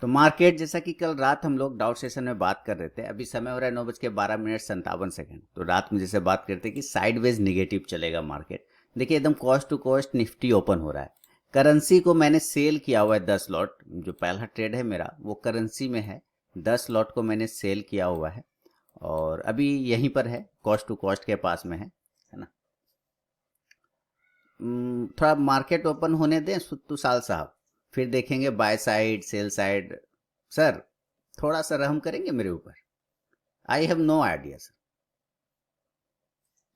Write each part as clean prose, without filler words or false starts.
तो मार्केट जैसा कि कल रात हम लोग डाउट सेशन में बात कर रहे थे, अभी समय हो रहा है 9:12:57। तो रात में जैसे बात करते कि साइडवेज निगेटिव चलेगा मार्केट। देखिए एकदम cost to cost Nifty open हो रहा है। करेंसी को मैंने सेल किया हुआ है 10 लॉट, जो पहला ट्रेड है मेरा वो करेंसी में है। 10 लॉट को मैंने सेल किया हुआ है और अभी यहीं पर है, कॉस्ट टू कॉस्ट के पास में है ना। थोड़ा मार्केट ओपन होने दें सुत्तू साल साहब, फिर देखेंगे buy side sell side. Sir थोड़ा सा रहम करेंगे मेरे ऊपर। I have no idea sir,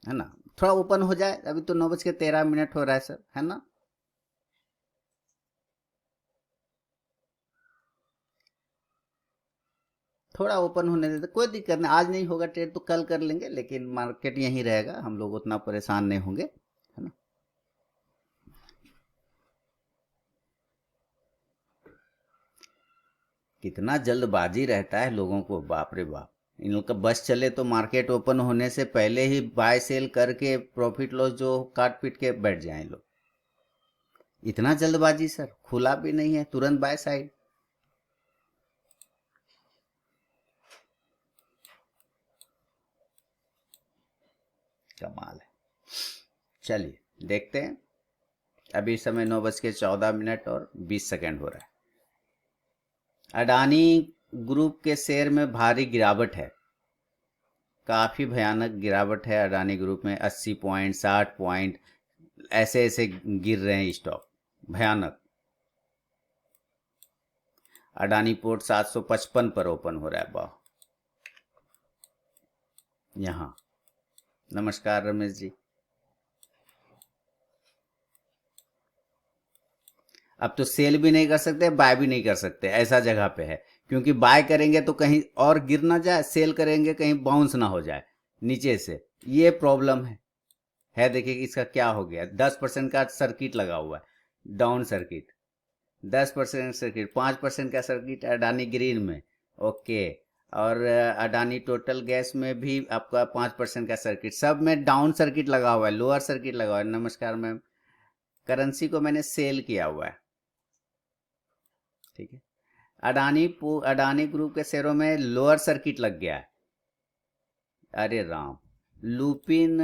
है ना। थोड़ा ओपन हो जाए, अभी तो 9:13 हो रहा है सर, है ना। थोड़ा ओपन होने देते, कोई दिक्कत नहीं। आज नहीं होगा ट्रेड तो कल कर लेंगे, लेकिन मार्केट यहीं रहेगा, हम लोग उतना परेशान नहीं होंगे, है ना। कितना जल्दबाजी रहता है लोगों को, बाप रे बाप। इन लोग का बस चले तो मार्केट ओपन होने से पहले ही बाय सेल करके प्रॉफिट लॉस जो काट पीट के बैठ जाए लोग। इतना जल्दबाजी सर, खुला भी नहीं है तुरंत बाय साइड। कमाल है। चलिए देखते हैं। अभी समय 9:14 और 20 सेकंड हो रहा है। अडानी ग्रुप के शेयर में भारी गिरावट है, काफी भयानक गिरावट है अडानी ग्रुप में। 80 पॉइंट 60 पॉइंट ऐसे ऐसे गिर रहे हैं स्टॉक, भयानक। अडानी पोर्ट 755 पर ओपन हो रहा है। वाह। यहाँ नमस्कार रमेश जी। अब तो सेल भी नहीं कर सकते, बाय भी नहीं कर सकते, ऐसा जगह पे है। क्योंकि बाय करेंगे तो कहीं और गिर ना जाए, सेल करेंगे कहीं बाउंस ना हो जाए नीचे से। ये प्रॉब्लम है। देखिए कि इसका क्या हो गया। 10% का सर्किट लगा हुआ है, डाउन सर्किट। 10% सर्किट, 5% का सर्किट अडानी ग्रीन में। ओके। और अडानी टोटल गैस में भी आपका 5% का सर्किट, सब में डाउन सर्किट लगा हुआ है, लोअर सर्किट लगा हुआ है। नमस्कार मैम। करेंसी को मैंने सेल किया हुआ है, ठीक है। अडानी ग्रुप के शेयरों में लोअर सर्किट लग गया है। अरे राम। लुपिन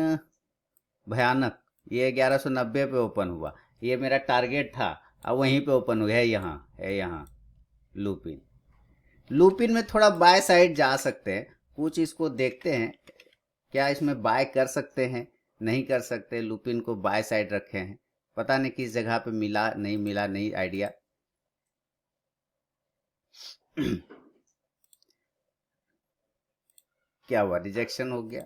भयानक। ये 1190 पे ओपन हुआ, ये मेरा टारगेट था। अब वहीं पे ओपन हुआ है, यहाँ है, यहाँ लुपिन। लुपिन में थोड़ा बाय साइड जा सकते हैं, कुछ इसको देखते हैं क्या इसमें बाय कर सकते हैं, नहीं कर सकते। लुपिन को बाय साइड रखे हैं, पता नहीं किस जगह पे मिला नहीं मिला, नहीं आइडिया। क्या हुआ, रिजेक्शन हो गया।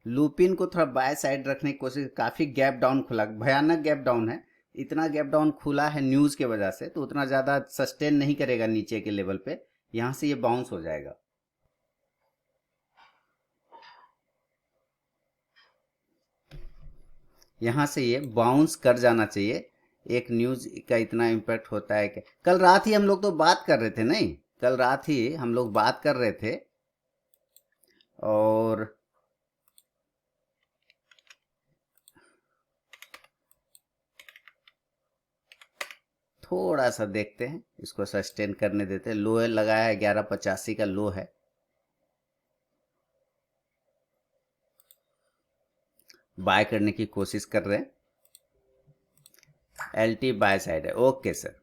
लुपिन को थोड़ा बाय साइड रखने की कोशिश, काफी गैप डाउन खुला, भयानक गैप डाउन है। इतना गैप डाउन खुला है न्यूज के वजह से, तो उतना ज्यादा सस्टेन नहीं करेगा नीचे के लेवल पे। यहां से ये बाउंस हो जाएगा। यहां से ये बाउंस कर जाना चाहिए। एक न्यूज का इतना इम्पैक्ट होता है कि कल रात ही हम लोग तो बात कर रहे थे, नहीं, कल रात ही हम लोग बात कर रहे थे। और थोड़ा सा देखते हैं, इसको सस्टेन करने देते हैं। लो लगाया है, 1185 का लो है। बाय करने की कोशिश कर रहे हैं। एलटी बाय साइड है, ओके सर।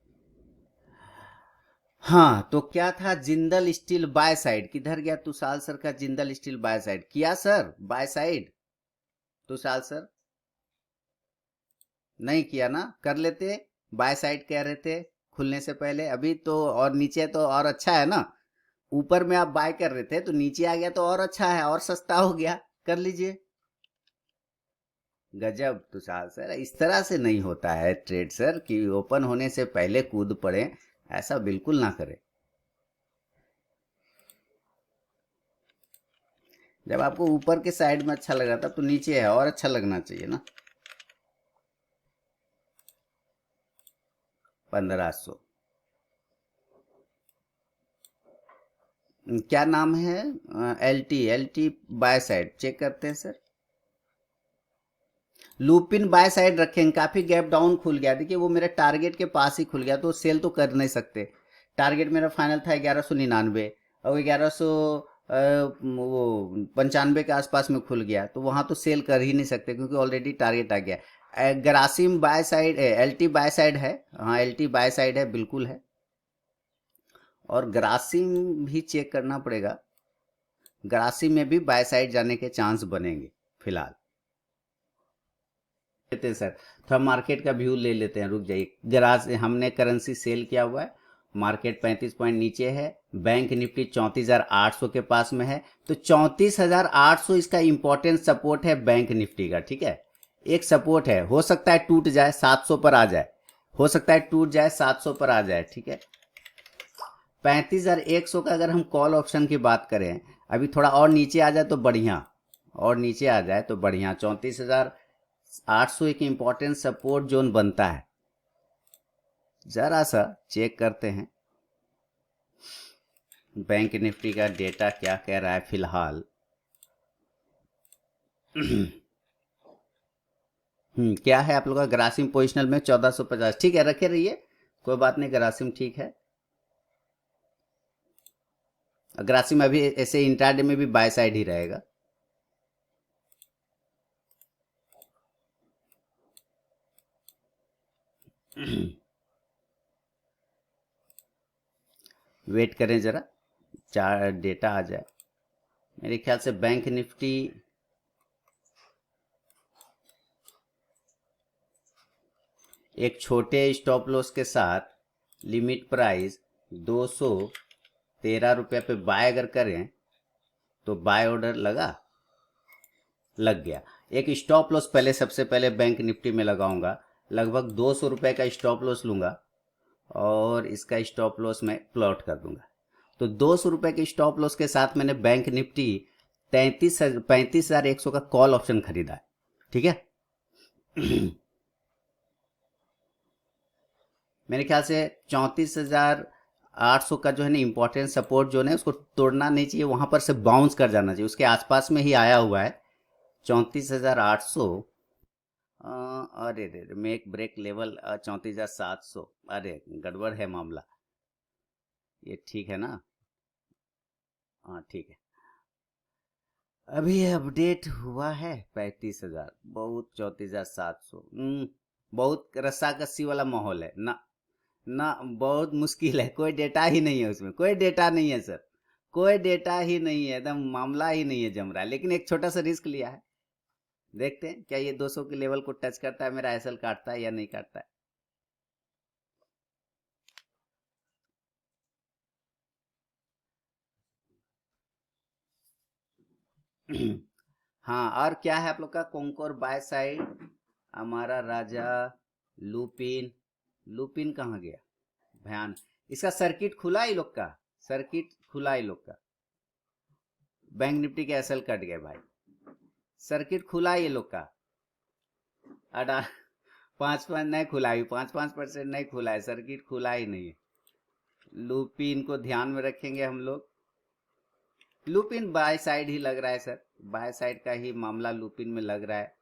हाँ तो क्या था, जिंदल स्टील बाय साइड किधर गया। तुषार सर का जिंदल स्टील बाय साइड किया sir, by side. Tushar sir नहीं किया ना, कर लेते। बाय साइड कह रहे थे खुलने से पहले, अभी तो और नीचे तो और अच्छा है ना। ऊपर में आप बाय कर रहे थे तो नीचे आ गया तो और अच्छा है, और सस्ता हो गया, कर लीजिए। गजब तुषार सर, इस तरह से नहीं होता है ट्रेड सर कि ओपन होने से पहले कूद पड़े। ऐसा बिल्कुल ना करें। जब आपको ऊपर के साइड में अच्छा लग रहा था तो नीचे है और अच्छा लगना चाहिए ना। 1500। क्या नाम है। L T buy side check करते हैं सर। लुपिन बाय साइड रखेंगे, काफी गैप डाउन खुल गया, देखिए वो मेरे टारगेट के पास ही खुल गया, तो सेल तो कर नहीं सकते। टारगेट मेरा फाइनल था 1199 और 1100 वो 95 के आसपास में खुल गया, तो वहां तो सेल कर ही नहीं सकते क्योंकि ऑलरेडी टारगेट आ गया। Grasim by side, LT by side है, हाँ एलटी बाय साइड है, बिल्कुल है। और ग्रासिम भी चेक करना पड़ेगा, ग्रासिम में भी बाय साइड जाने के चांस बनेंगे फिलहाल। लेते हैं सर, थोड़ा मार्केट का व्यू ले लेते हैं, रुक जाइए। ग्रास हमने करेंसी सेल किया हुआ है, मार्केट 35 पॉइंट नीचे है, बैंक निफ्टी 34,800 के पास में है, तो 34,800 इसका इंपॉर्टेंट सपोर्ट है बैंक निफ्टी का, ठीक है। एक सपोर्ट है, हो सकता है टूट जाए 700 पर आ जाए, हो सकता है टूट जाए 700 पर आ जाए, ठीक है। 35,100 का अगर हम कॉल ऑप्शन की बात करें, अभी थोड़ा और नीचे आ जाए तो बढ़िया, और नीचे आ जाए तो बढ़िया। 34,800 एक इंपॉर्टेंट सपोर्ट जोन बनता है। जरा सा चेक करते हैं बैंक निफ्टी का डेटा क्या कह रहा है फिलहाल। क्या है आप लोग का ग्रासिम पोजिशनल में 1450, ठीक है, रखे रहिए, कोई बात नहीं, ग्रासिम ठीक है। ग्रासिम अभी ऐसे इंट्राडे में भी बाय साइड ही रहेगा। वेट करें जरा, चार डेटा आ जाए। मेरे ख्याल से बैंक निफ्टी एक छोटे स्टॉप लॉस के साथ लिमिट प्राइस 213 रुपये पे बाय अगर करें तो बाय ऑर्डर लग गया। एक स्टॉप लॉस पहले, सबसे पहले बैंक निफ्टी में लगाऊंगा, लगभग 200 रुपये का स्टॉप लॉस लूंगा और इसका स्टॉप लॉस मैं प्लॉट कर दूंगा। तो 200 रुपये के स्टॉप लॉस के साथ मैंने बैंक निफ्टी 35,100 का कॉल ऑप्शन खरीदा है, ठीक है। मेरे ख्याल से 34,800 का जो है ना इंपॉर्टेंट सपोर्ट जो है उसको तोड़ना नहीं चाहिए, वहां पर से बाउंस कर जाना चाहिए, उसके आसपास में ही आया हुआ है 34,800। अरे रे, मेक ब्रेक लेवल 34,700, अरे गड़बड़ है मामला, ये ठीक है ना, हाँ ठीक है। अभी अपडेट हुआ है 35,000, बहुत 34,700, बहुत रस्सा कस्सी वाला माहौल है ना, ना बहुत मुश्किल है, कोई डेटा ही नहीं है उसमें, कोई डेटा नहीं है सर, कोई डेटा ही नहीं है, एकदम मामला ही नहीं है जम रहा है। लेकिन एक छोटा सा रिस्क लिया है, देखते हैं क्या ये 200 के लेवल को टच करता है, मेरा एसएल काटता है या नहीं काटता है। हाँ, और क्या है आप लोग का कोंकोर बाय साइड, हमारा राजा लुपिन, लुपिन कहाँ गया भयान, इसका सर्किट खुला ही लोग का, सर्किट खुला ही लोग का, बैंक निफ्टी के एसएल कट गए भाई, सर्किट खुला ये लोग का। अडा 5-5 नहीं खुला, 5-5% नहीं खुला है, सर्किट खुला ही नहीं है। लुपिन को ध्यान में रखेंगे हम लोग, लुपिन बाय साइड ही लग रहा है सर, बाय साइड का ही मामला लुपिन में लग रहा है।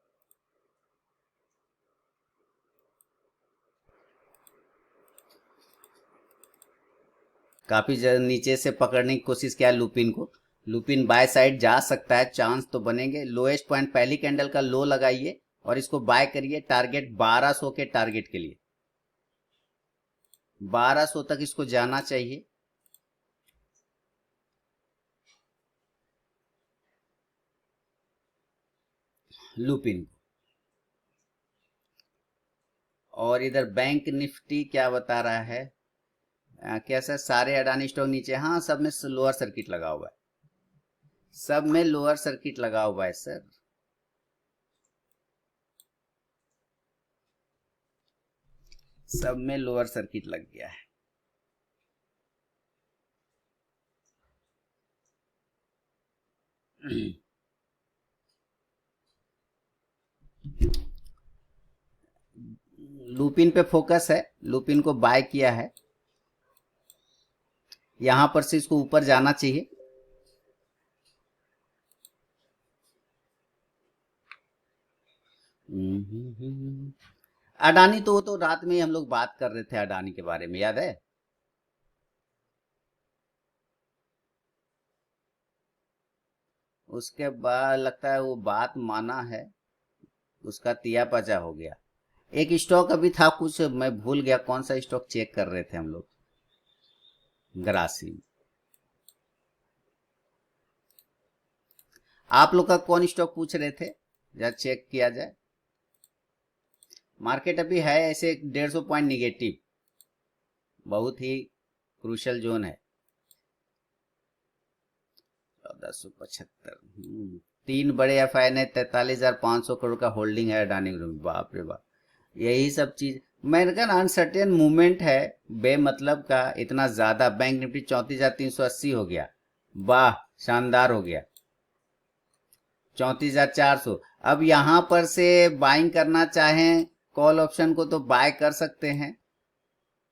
काफी नीचे से पकड़ने की कोशिश किया लुपिन को, लुपिन बाय साइड जा सकता है, चांस तो बनेंगे। लोएस्ट पॉइंट पहली कैंडल का लो लगाइए और इसको बाय करिए, टारगेट 1200 के टारगेट के लिए, 1200 तक इसको जाना चाहिए। लुपिन और इधर बैंक निफ्टी क्या बता रहा है, कैसा, सारे अडानी स्टॉक नीचे, हाँ सब में लोअर सर्किट लगा हुआ है, सब में लोअर सर्किट लगा हुआ है सर। सब में लोअर सर्किट लग गया है। लुपिन पे फोकस है, लुपिन को बाय किया है, यहां पर से इसको ऊपर जाना चाहिए। अडानी तो वो तो रात में ही हम लोग बात कर रहे थे अडानी के बारे में, याद है? उसके बाद लगता है वो बात माना है, उसका तिया पचा हो गया। एक स्टॉक अभी था कुछ, मैं भूल गया कौन सा स्टॉक चेक कर रहे थे हम लोग, ग्रासिम। आप लोग का कौन स्टॉक पूछ रहे थे, जरा चेक किया जाए। मार्केट अभी है ऐसे 150 पॉइंट निगेटिव, बहुत ही क्रूशल जोन है। 1475। तीन बड़े एफआई ने 43,500 करोड़ का होल्डिंग है अडानी ग्रुप में। बाप रे बाप, यही सब चीज मैंने कहा, अनसर्टेन मूवमेंट है बेमतलब का इतना ज्यादा। बैंक निफ्टी 34,380 हो गया, वाह शानदार हो गया। 34,400। अब यहां पर से बाइंग करना चाहें कॉल ऑप्शन को तो बाय कर सकते हैं।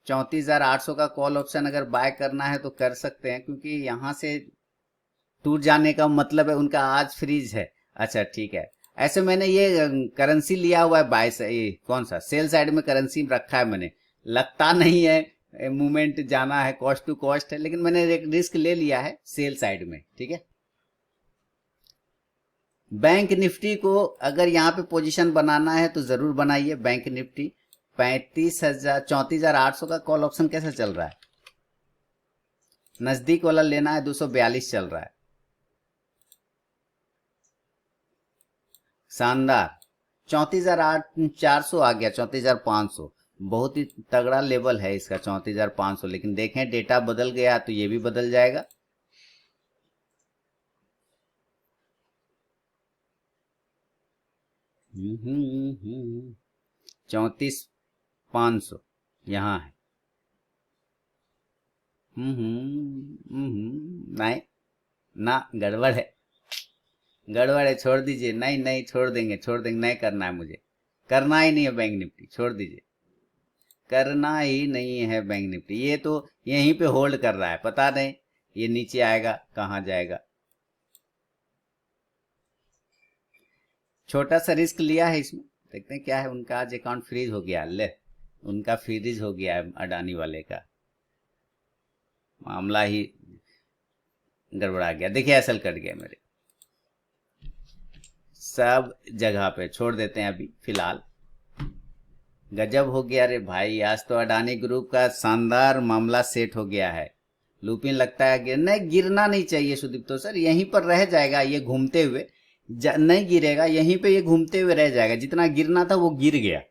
34,800 का कॉल ऑप्शन अगर बाय करना है तो कर सकते हैं, क्योंकि यहां से टूट जाने का मतलब है उनका आज फ्रीज है। अच्छा ठीक है। ऐसे मैंने ये करेंसी लिया हुआ है बाय से, ये कौन सा सेल साइड में करेंसी रखा है मैंने, लगता नहीं है मूवमेंट जाना है, कॉस्ट टू कॉस्ट है, लेकिन मैंने एक रिस्क ले लिया है सेल साइड में, ठीक है। बैंक निफ्टी को अगर यहाँ पे पोजीशन बनाना है तो जरूर बनाइए। बैंक निफ्टी 35,000 34,800 का कॉल ऑप्शन कैसे चल रहा है, नजदीक वाला लेना है, 242 चल रहा है, शानदार। 34,400 आ गया, 34,500, बहुत ही तगड़ा लेवल है इसका 34,500। लेकिन देखें डेटा बदल गया तो ये भी बदल जाएगा। हम्म 34,500 यहाँ है। नहीं ना, गड़बड़ है, गड़बड़ है, छोड़ दीजिए। नहीं नहीं, छोड़ देंगे, छोड़ देंगे, नहीं करना है मुझे, करना ही नहीं है बैंक निफ्टी, छोड़ दीजिए, करना ही नहीं है बैंक निफ्टी। ये तो यहीं पे होल्ड कर रहा है, पता नहीं ये नीचे आएगा कहाँ जाएगा। छोटा सा रिस्क लिया है इसमें, देखते हैं क्या है। उनका आज अकाउंट फ्रीज हो गया, ले उनका फ्रीज हो गया है अडानी वाले का, मामला ही गड़बड़ा गया। देखिए असल कट गया मेरे, सब जगह पे छोड़ देते हैं अभी फिलहाल। गजब हो गया रे भाई, आज तो अडानी ग्रुप का शानदार मामला सेट हो गया है। लुपिन लगता है नहीं, गिरना नहीं चाहिए सुदीप, तो सर यहीं पर रह जाएगा ये घूमते हुए, नहीं गिरेगा, यहीं पे ये घूमते हुए रह जाएगा। जितना गिरना था वो गिर गया,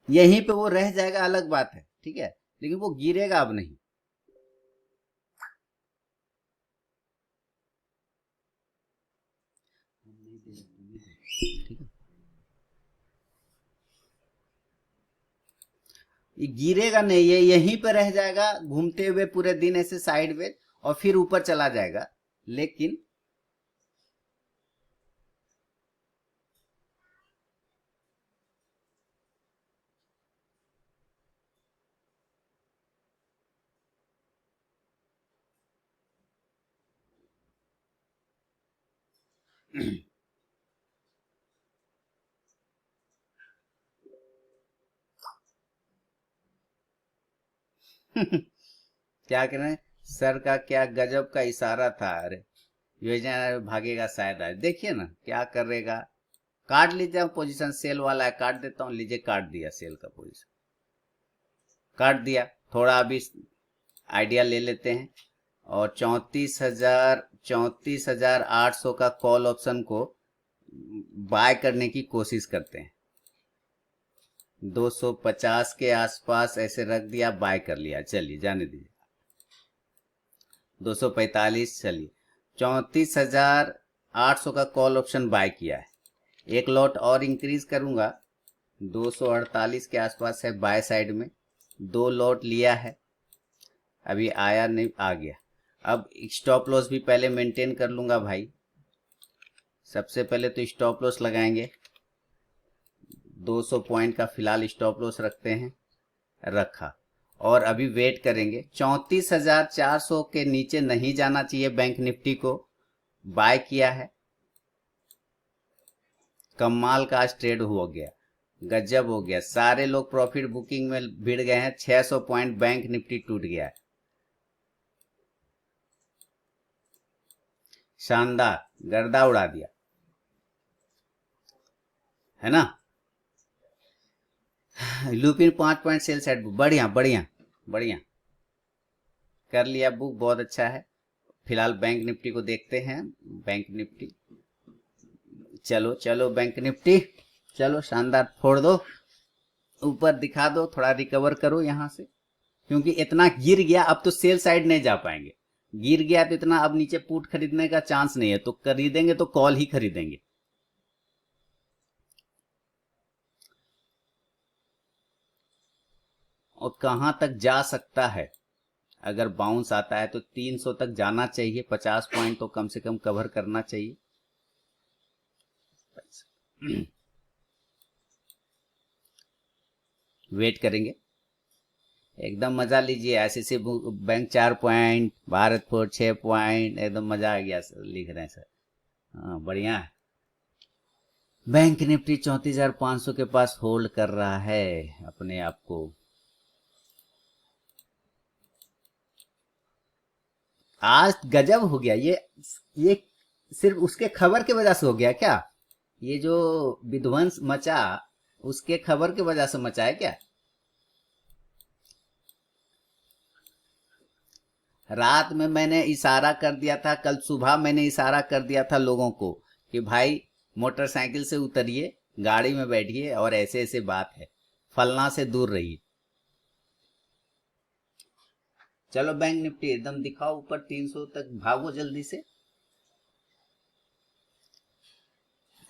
यहीं पे वो रह जाएगा, अलग बात है, ठीक है, लेकिन वो गिरेगा अब नहीं। ठीक है, ये गिरेगा नहीं, ये यहीं पे रह जाएगा घूमते हुए पूरे दिन ऐसे साइडवेज, और फिर ऊपर चला जाएगा। लेकिन क्या कह रहे हैं, सर का क्या गजब का इशारा था, अरे योजना भागेगा शायद आज, देखिए ना क्या करेगा। काट लीजिए पोजीशन, सेल वाला है, काट देता हूँ, लीजिए काट दिया सेल का पोजीशन, काट दिया। थोड़ा अभी आइडिया ले लेते हैं, और 34,800 का कॉल ऑप्शन को बाय करने की कोशिश करते हैं। 250 के आसपास ऐसे रख दिया, बाय कर लिया, चलिए जाने दीजिए। 245, चलिए 34,800 का कॉल ऑप्शन बाय किया है, एक लॉट और इंक्रीज करूंगा, 248 के आसपास है बाय साइड में, दो लॉट लिया है, अभी आया नहीं, आ गया। अब स्टॉप लॉस भी पहले मेंटेन कर लूंगा भाई। सबसे पहले तो स्टॉप लॉस लगाएंगे, 200 पॉइंट का फिलहाल स्टॉप लॉस रखते हैं, रखा। और अभी वेट करेंगे, 34,400 के नीचे नहीं जाना चाहिए बैंक निफ्टी को, बाय किया है, कमाल का आज ट्रेड हो गया, गजब हो गया। सारे लोग प्रॉफिट बुकिंग में भिड़ गए हैं। 600 पॉइंट बैंक निफ्टी टूट गया है। शानदार, गर्दा उड़ा दिया, है ना। लुपिन 5 पॉइंट सेल सेट, बढ़िया बढ़िया बढ़िया, कर लिया बुक, बहुत अच्छा है। फिलहाल बैंक निफ्टी को देखते हैं। बैंक निफ्टी, चलो चलो बैंक निफ्टी, चलो शानदार, फोड़ दो, ऊपर दिखा दो, थोड़ा रिकवर करो यहां से, क्योंकि इतना गिर गया अब तो सेल साइड नहीं जा पाएंगे। गिर गया तो इतना अब नीचे पुट खरीदने का चांस नहीं है, तो खरीदेंगे तो कॉल ही खरीदेंगे। और कहां तक जा सकता है, अगर बाउंस आता है तो 300 तक जाना चाहिए। 50 पॉइंट तो कम से कम कवर करना चाहिए। वेट करेंगे, एकदम मजा लीजिए। ICC bank 4 point, Bharat fort 6 point, एकदम मजा आ गया सर, लिख रहे हैं सर। हाँ बढ़िया है। बैंक निफ्टी 34,500 के पास होल्ड कर रहा है अपने आप को। आज गजब हो गया ये सिर्फ उसके खबर की वजह से हो गया क्या? ये जो विध्वंस मचा, उसके खबर की वजह से मचा है क्या? रात में मैंने इशारा कर दिया था, कल सुबह मैंने इशारा कर दिया था लोगों को कि भाई मोटरसाइकिल से उतरिए, गाड़ी में बैठिए और ऐसे ऐसे बात है, फलना से दूर रहिए। चलो बैंक निफ्टी एकदम दिखाओ ऊपर, 300 तक भागो जल्दी से।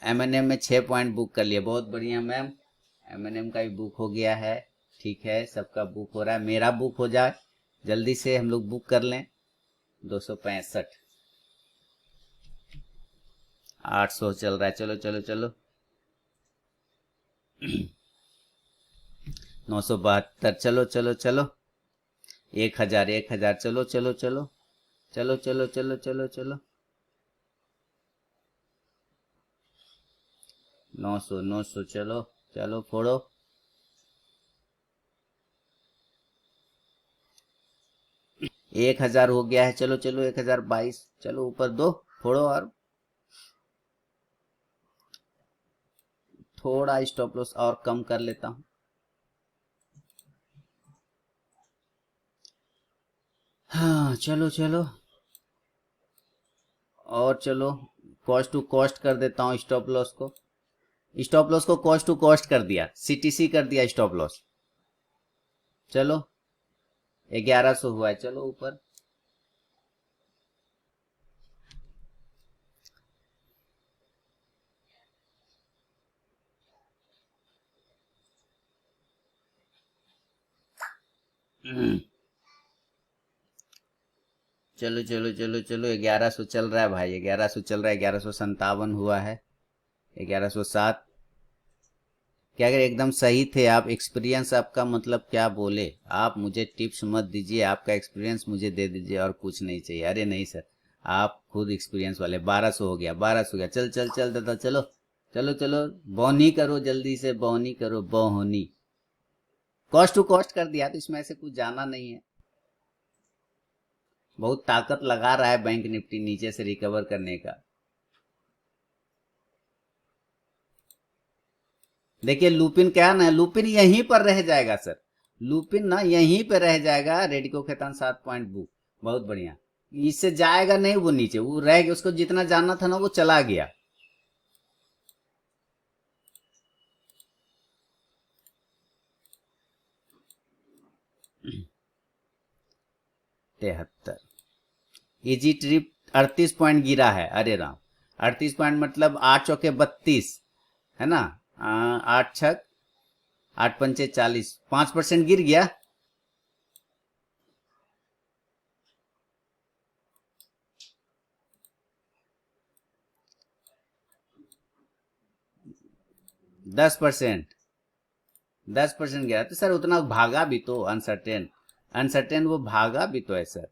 एमएनएम में 6 पॉइंट बुक कर लिया, बहुत बढ़िया मैम। एमएनएम का भी बुक हो गया है, ठीक है, सबका बुक हो रहा है। मेरा बुक हो जाए जल्दी से, हम लोग बुक कर लें। 265, 800 चल रहा है, चलो चलो चलो। 972, चलो चलो चलो। 1000, 1000, चलो चलो चलो चलो चलो चलो चलो चलो। 900, 900, चलो चलो फोड़ो। 1000 हो गया है, चलो चलो। 1022, चलो ऊपर दो, फोड़ो। और थोड़ा स्टॉप लॉस और कम कर लेता हूं। हाँ चलो चलो, और चलो कॉस्ट टू कॉस्ट कर देता हूँ स्टॉप लॉस को। स्टॉप लॉस को कॉस्ट टू कॉस्ट कर दिया, सीटीसी कर दिया स्टॉप लॉस। चलो 1100 हुआ है, चलो ऊपर। चलो चलो चलो चलो, 1100 चल रहा है भाई, 1100 चल रहा है। 1157 हुआ है, 1107। क्या अगर एकदम सही थे आप? एक्सपीरियंस आपका मतलब क्या बोले आप? मुझे टिप्स मत दीजिए, आपका एक्सपीरियंस मुझे दे दीजिए और कुछ नहीं चाहिए। अरे नहीं सर, आप खुद एक्सपीरियंस वाले। 1200 हो गया, 1200 हो गया, चल चल चल दादा, चलो चलो चलो। बोनी करो जल्दी से, बोनी करो, बोनी। कॉस्ट टू कॉस्ट कर दिया तो इसमें ऐसे कुछ जाना नहीं है। बहुत ताकत लगा रहा है बैंक निफ्टी नीचे से रिकवर करने का। देखिए लुपिन क्या ना, लुपिन यहीं पर रह जाएगा सर, लुपिन ना यहीं पर रह जाएगा। रेडिको खेतान 7 पॉइंट बुक, बहुत बढ़िया। इससे जाएगा नहीं वो नीचे, वो रह गया, उसको जितना जाना था ना वो चला गया। तिहत्तर, इजी ट्रिप 38 पॉइंट गिरा है। अरे राम, 38 पॉइंट मतलब 8 चौके 32, है ना। 8 छक 8 पंचे 40, 5% गिर गया। दस परसेंट 10% गिरा तो सर उतना भागा भी तो, अनसर्टेन अनसर्टेन वो भागा भी तो है सर।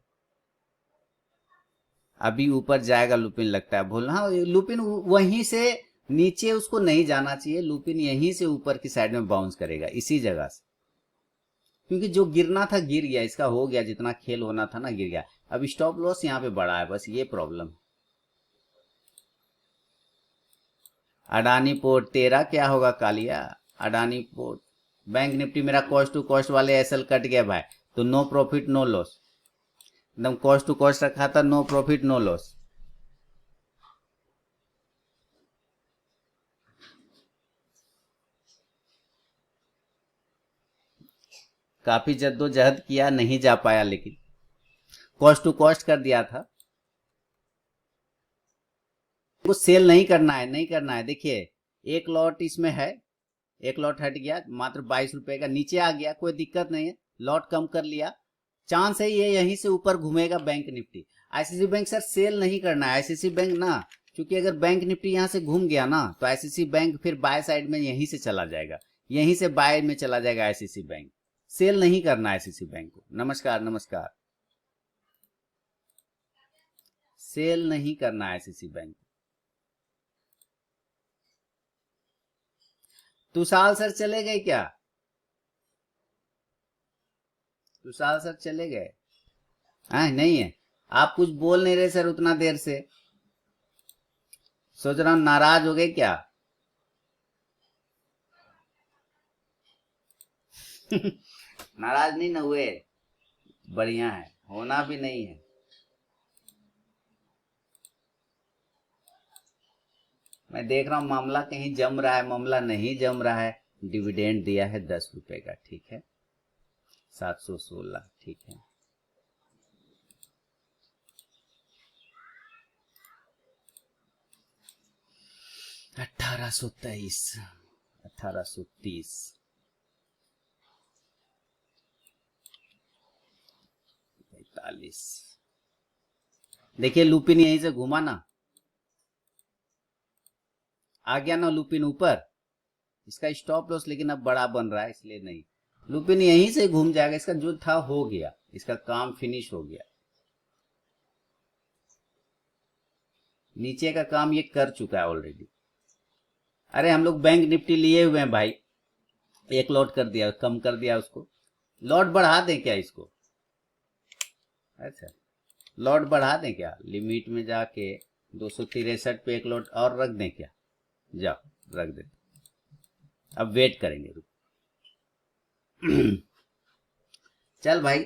अभी ऊपर जाएगा लुपिन लगता है, बोल हाँ लुपिन वहीं से नीचे उसको नहीं जाना चाहिए, लुपिन यहीं से ऊपर की साइड में बाउंस करेगा इसी जगह से, क्योंकि जो गिरना था गिर गया, इसका हो गया, जितना खेल होना था ना गिर गया। अब स्टॉप लॉस यहाँ पे बड़ा है, बस ये प्रॉब्लम। अडानी पोर्ट तेरा क्या होगा कालिया? अडानी पोर्ट, बैंक निफ्टी मेरा कॉस्ट टू कॉस्ट वाले एसएल कट गया भाई, तो नो प्रॉफिट नो लॉस, एकदम कॉस्ट टू कॉस्ट रखा था, नो प्रॉफिट नो लॉस। काफी जद्दोजहद किया, नहीं जा पाया, लेकिन कॉस्ट टू कॉस्ट कर दिया था। वो सेल नहीं करना है, नहीं करना है। देखिए एक लॉट इसमें है, एक लॉट हट गया, मात्र 22 रुपए का नीचे आ गया, कोई दिक्कत नहीं है, लॉट कम कर लिया, चांस है ये यहीं से ऊपर घूमेगा bank Nifty. ICICI bank sir sell नहीं करना है, आईसीसी बैंक ना, क्योंकि अगर बैंक निफ्टी यहां से घूम गया ना तो आईसीसी बैंक फिर बाय साइड में यहीं से चला जाएगा, यहीं से बाय में चला जाएगा आईसीसी बैंक। सेल नहीं करना है आईसीसी बैंक को। नमस्कार नमस्कार, सेल नहीं करना है आईसीसी बैंक। तुषार सर चले गए क्या? तुषार सर चले गए? हाँ नहीं है, आप कुछ बोल नहीं रहे सर उतना देर से, सोच रहा हूँ नाराज हो गए क्या? नाराज नहीं ना हुए, बढ़िया है, होना भी नहीं है। मैं देख रहा हूँ मामला कहीं जम रहा है, मामला नहीं जम रहा है। डिविडेंड दिया है 10 रुपए का, ठीक है, 716, ठीक है। अठारह सौ तेईस, 1830, पैतालीस। देखिए लुपिन यहीं से घुमा ना, आ गया ना लुपिन ऊपर, इसका स्टॉप लॉस लेकिन अब बड़ा बन रहा है, इसलिए नहीं, लुपिन यहीं से घूम जाएगा, इसका जो था हो गया, इसका काम फिनिश हो गया, नीचे का काम ये कर चुका है ऑलरेडी। अरे हम लोग बैंक निफ्टी लिए हुए हैं भाई, एक लॉट कर दिया, कम कर दिया उसको, लॉट बढ़ा दें क्या इसको? अच्छा, लॉट बढ़ा दें क्या, लिमिट में जाके 263 पे एक लॉट और रख दें क्या? जाओ रख दे, अब वेट करेंगे, रुक। चल भाई,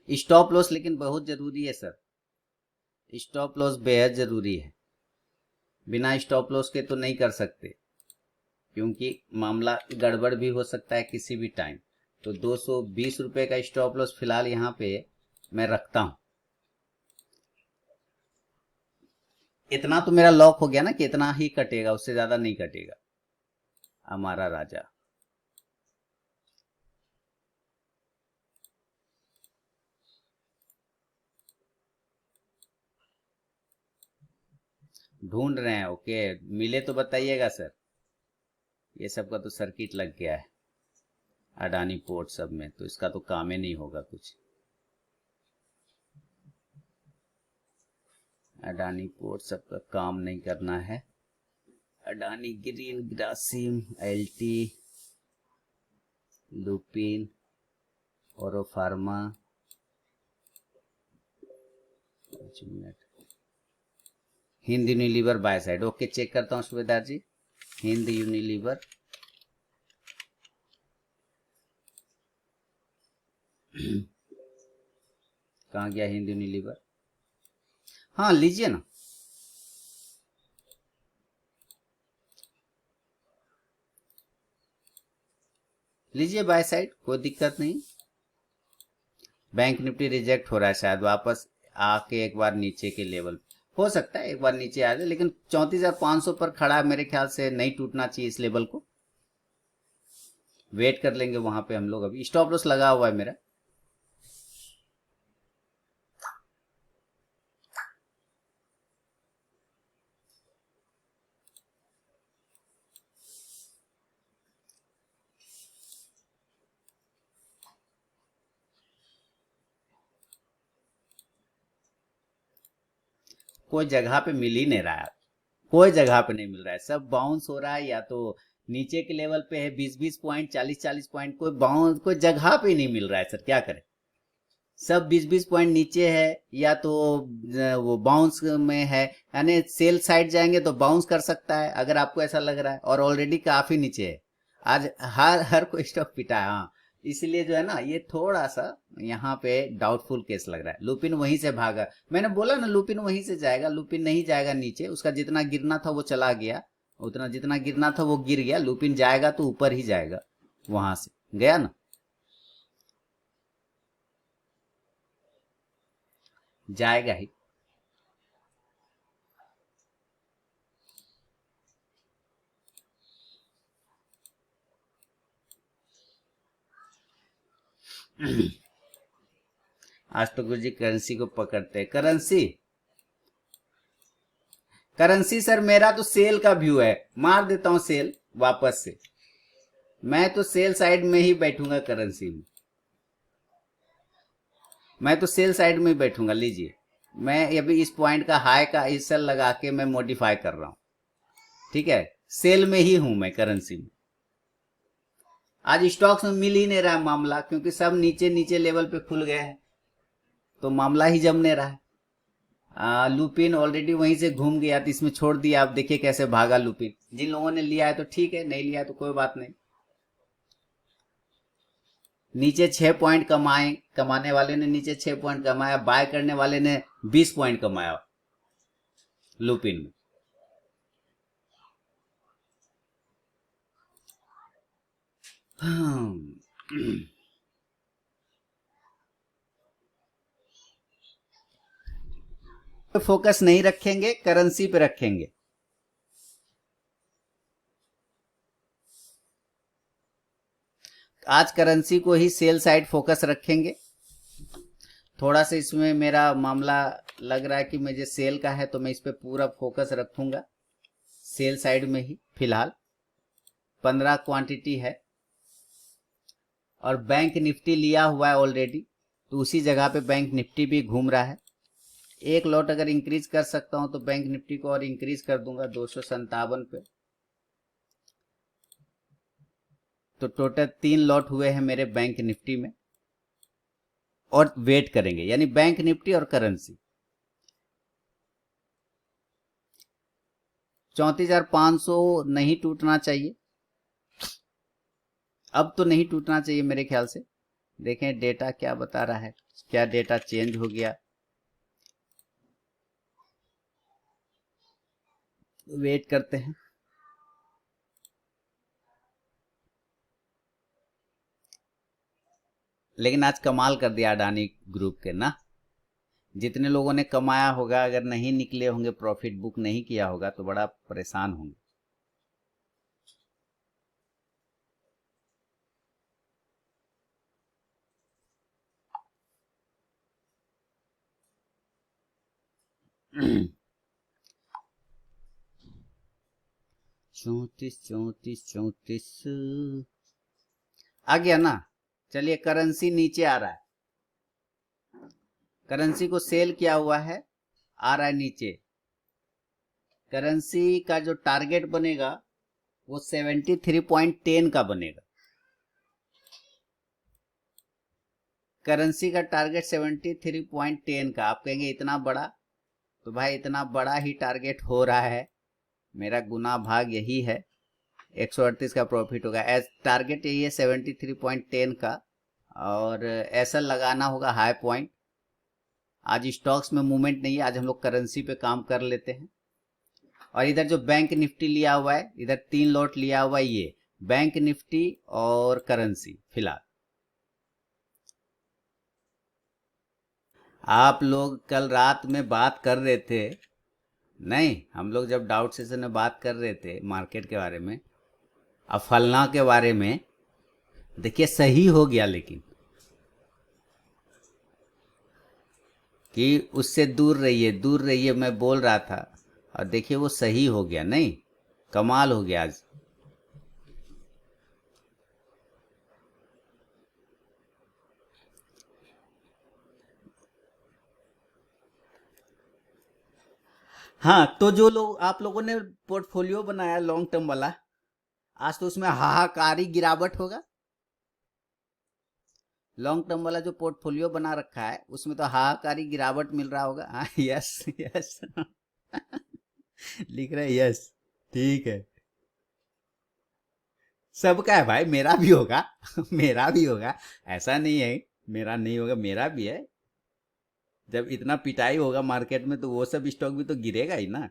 स्टॉप लॉस लेकिन बहुत जरूरी है सर, स्टॉप लॉस बेहद जरूरी है, बिना स्टॉप लॉस के तो नहीं कर सकते, क्योंकि मामला गड़बड़ भी हो सकता है किसी भी टाइम। तो 220 रुपए का स्टॉप लॉस फिलहाल यहाँ पे मैं रखता हूं। इतना तो मेरा लॉक हो गया ना कि इतना ही कटेगा, उससे ज्यादा नहीं कटेगा हमारा राजा। ढूंढ रहे हैं, ओके, मिले तो बताइएगा सर। ये सब का तो सर्किट लग गया है अडानी पोर्ट सब में, तो इसका तो काम ही नहीं होगा कुछ। अडानी पोर्ट सब का काम नहीं करना है। Adani green, Grasim, LT, Lupin, Auro pharma, 5 minute, Hind Unilever buy side, okay check करता हूँ सुबेदार जी, हिंद यूनिलीवर, कहाँ गया हिंद यूनिलीवर? हाँ लीजिए ना, लीजिए बाय साइड, कोई दिक्कत नहीं। बैंक निफ्टी रिजेक्ट हो रहा है शायद, वापस आके एक बार नीचे के लेवल, हो सकता है एक बार नीचे आ जाए, लेकिन 34,500 पर खड़ा है, मेरे ख्याल से नहीं टूटना चाहिए इस लेवल को, वेट कर लेंगे वहां पे हम लोग। अभी स्टॉप लॉस लगा हुआ है मेरा। कोई जगह पे मिल ही नहीं रहा है, कोई जगह पे नहीं मिल रहा है, सब बाउंस हो रहा है, या तो नीचे के लेवल पे है 20-20 पॉइंट, 40-40 पॉइंट, कोई बाउंस कोई जगह पे ही नहीं मिल रहा है सर, क्या करें। सब 20-20 पॉइंट नीचे है, या तो वो बाउंस में है, यानी सेल साइड जाएंगे तो बाउंस कर सकता है अगर आपको ऐसा लग रहा है, और ऑलरेडी काफी नीचे है। आज हर हर कोई स्टॉक पिटा है, हाँ। इसलिए जो है ना, ये थोड़ा सा यहाँ पे डाउटफुल केस लग रहा है। लुपिन वहीं से भागा, मैंने बोला ना लुपिन वहीं से जाएगा, लुपिन नहीं जाएगा नीचे, उसका जितना गिरना था वो चला गया, उतना जितना गिरना था वो गिर गया। लुपिन जाएगा तो ऊपर ही जाएगा, वहां से गया ना, जाएगा ही। आज तो गुरु जी करेंसी को पकड़ते हैं। करेंसी, करेंसी सर मेरा तो सेल का व्यू है, मार देता हूं सेल वापस से। मैं तो सेल साइड में ही बैठूंगा करेंसी में, मैं तो सेल साइड में ही बैठूंगा। लीजिए, मैं अभी इस पॉइंट का हाई का इस सेल लगा के मैं मॉडिफाई कर रहा हूं, ठीक है। सेल में ही हूं मैं करेंसी में। आज स्टॉक्स में मिल ही नहीं रहा है मामला, क्योंकि सब नीचे नीचे लेवल पे खुल गए हैं, तो मामला ही जम नहीं रहा है। लुपिन ऑलरेडी वहीं से घूम गया, तो इसमें छोड़ दिया। आप देखिए कैसे भागा लुपिन। जिन लोगों ने लिया है तो ठीक है, नहीं लिया तो कोई बात नहीं। नीचे 6 पॉइंट कमाए, कमाने वाले ने नीचे 6 पॉइंट कमाया, बाय करने वाले ने 20 पॉइंट कमाया लुपिन में। फोकस नहीं रखेंगे, करेंसी पे रखेंगे। आज करेंसी को ही सेल साइड फोकस रखेंगे। थोड़ा सा इसमें मेरा मामला लग रहा है कि मुझे सेल का है, तो मैं इस पे पूरा फोकस रखूंगा, सेल साइड में ही फिलहाल। 15 क्वांटिटी है, और बैंक निफ्टी लिया हुआ है ऑलरेडी, तो उसी जगह पे बैंक निफ्टी भी घूम रहा है। एक लॉट अगर इंक्रीज कर सकता हूं तो बैंक निफ्टी को और इंक्रीज कर दूंगा 257 पे। तो टोटल 3 लॉट हुए हैं मेरे बैंक निफ्टी में, और वेट करेंगे, यानी बैंक निफ्टी और करेंसी। 34,500 नहीं टूटना चाहिए, अब तो नहीं टूटना चाहिए मेरे ख्याल से। देखें डेटा क्या बता रहा है, क्या डेटा चेंज हो गया, वेट करते हैं। लेकिन आज कमाल कर दिया अडानी ग्रुप के ना, जितने लोगों ने कमाया होगा, अगर नहीं निकले होंगे, प्रॉफिट बुक नहीं किया होगा, तो बड़ा परेशान होंगे। चौतीस 34 34 आ गया ना। चलिए, करेंसी नीचे आ रहा है, करेंसी को सेल किया हुआ है, आ रहा है नीचे। करेंसी का जो टारगेट बनेगा वो 73.10 का बनेगा। करेंसी का टारगेट 73.10 का। आप कहेंगे इतना बड़ा, तो भाई इतना बड़ा ही टारगेट हो रहा है, मेरा गुना भाग यही है, 138 का प्रॉफिट होगा। एज टारगेट यही है 73.10 का, और ऐसा लगाना होगा हाई पॉइंट। आज स्टॉक्स में मूवमेंट नहीं है, आज हम लोग करेंसी पे काम कर लेते हैं। और इधर जो बैंक निफ्टी लिया हुआ है, इधर 3 लॉट लिया हुआ है, ये बैंक निफ्टी और करेंसी फिलहाल। आप लोग कल रात में बात कर रहे थे, नहीं, हम लोग जब डाउट सेशन में बात कर रहे थे मार्केट के बारे में, अब फलना के बारे में, देखिए सही हो गया, लेकिन कि उससे दूर रहिए, दूर रहिए, मैं बोल रहा था, और देखिए वो सही हो गया। नहीं, कमाल हो गया आज। हाँ, तो जो लोग आप लोगों ने पोर्टफोलियो बनाया लॉन्ग टर्म वाला, आज तो उसमें हाहाकारी गिरावट होगा। लॉन्ग टर्म वाला जो पोर्टफोलियो बना रखा है उसमें तो हाहाकारी गिरावट मिल रहा होगा। हाँ, यस यस। लिख रहे यस। ठीक है। सबका है भाई, मेरा भी होगा। मेरा भी होगा। ऐसा नहीं है मेरा नहीं होगा, मेरा भी है। जब इतना पिटाई होगा मार्केट में तो वो सब स्टॉक भी तो गिरेगा ही ना।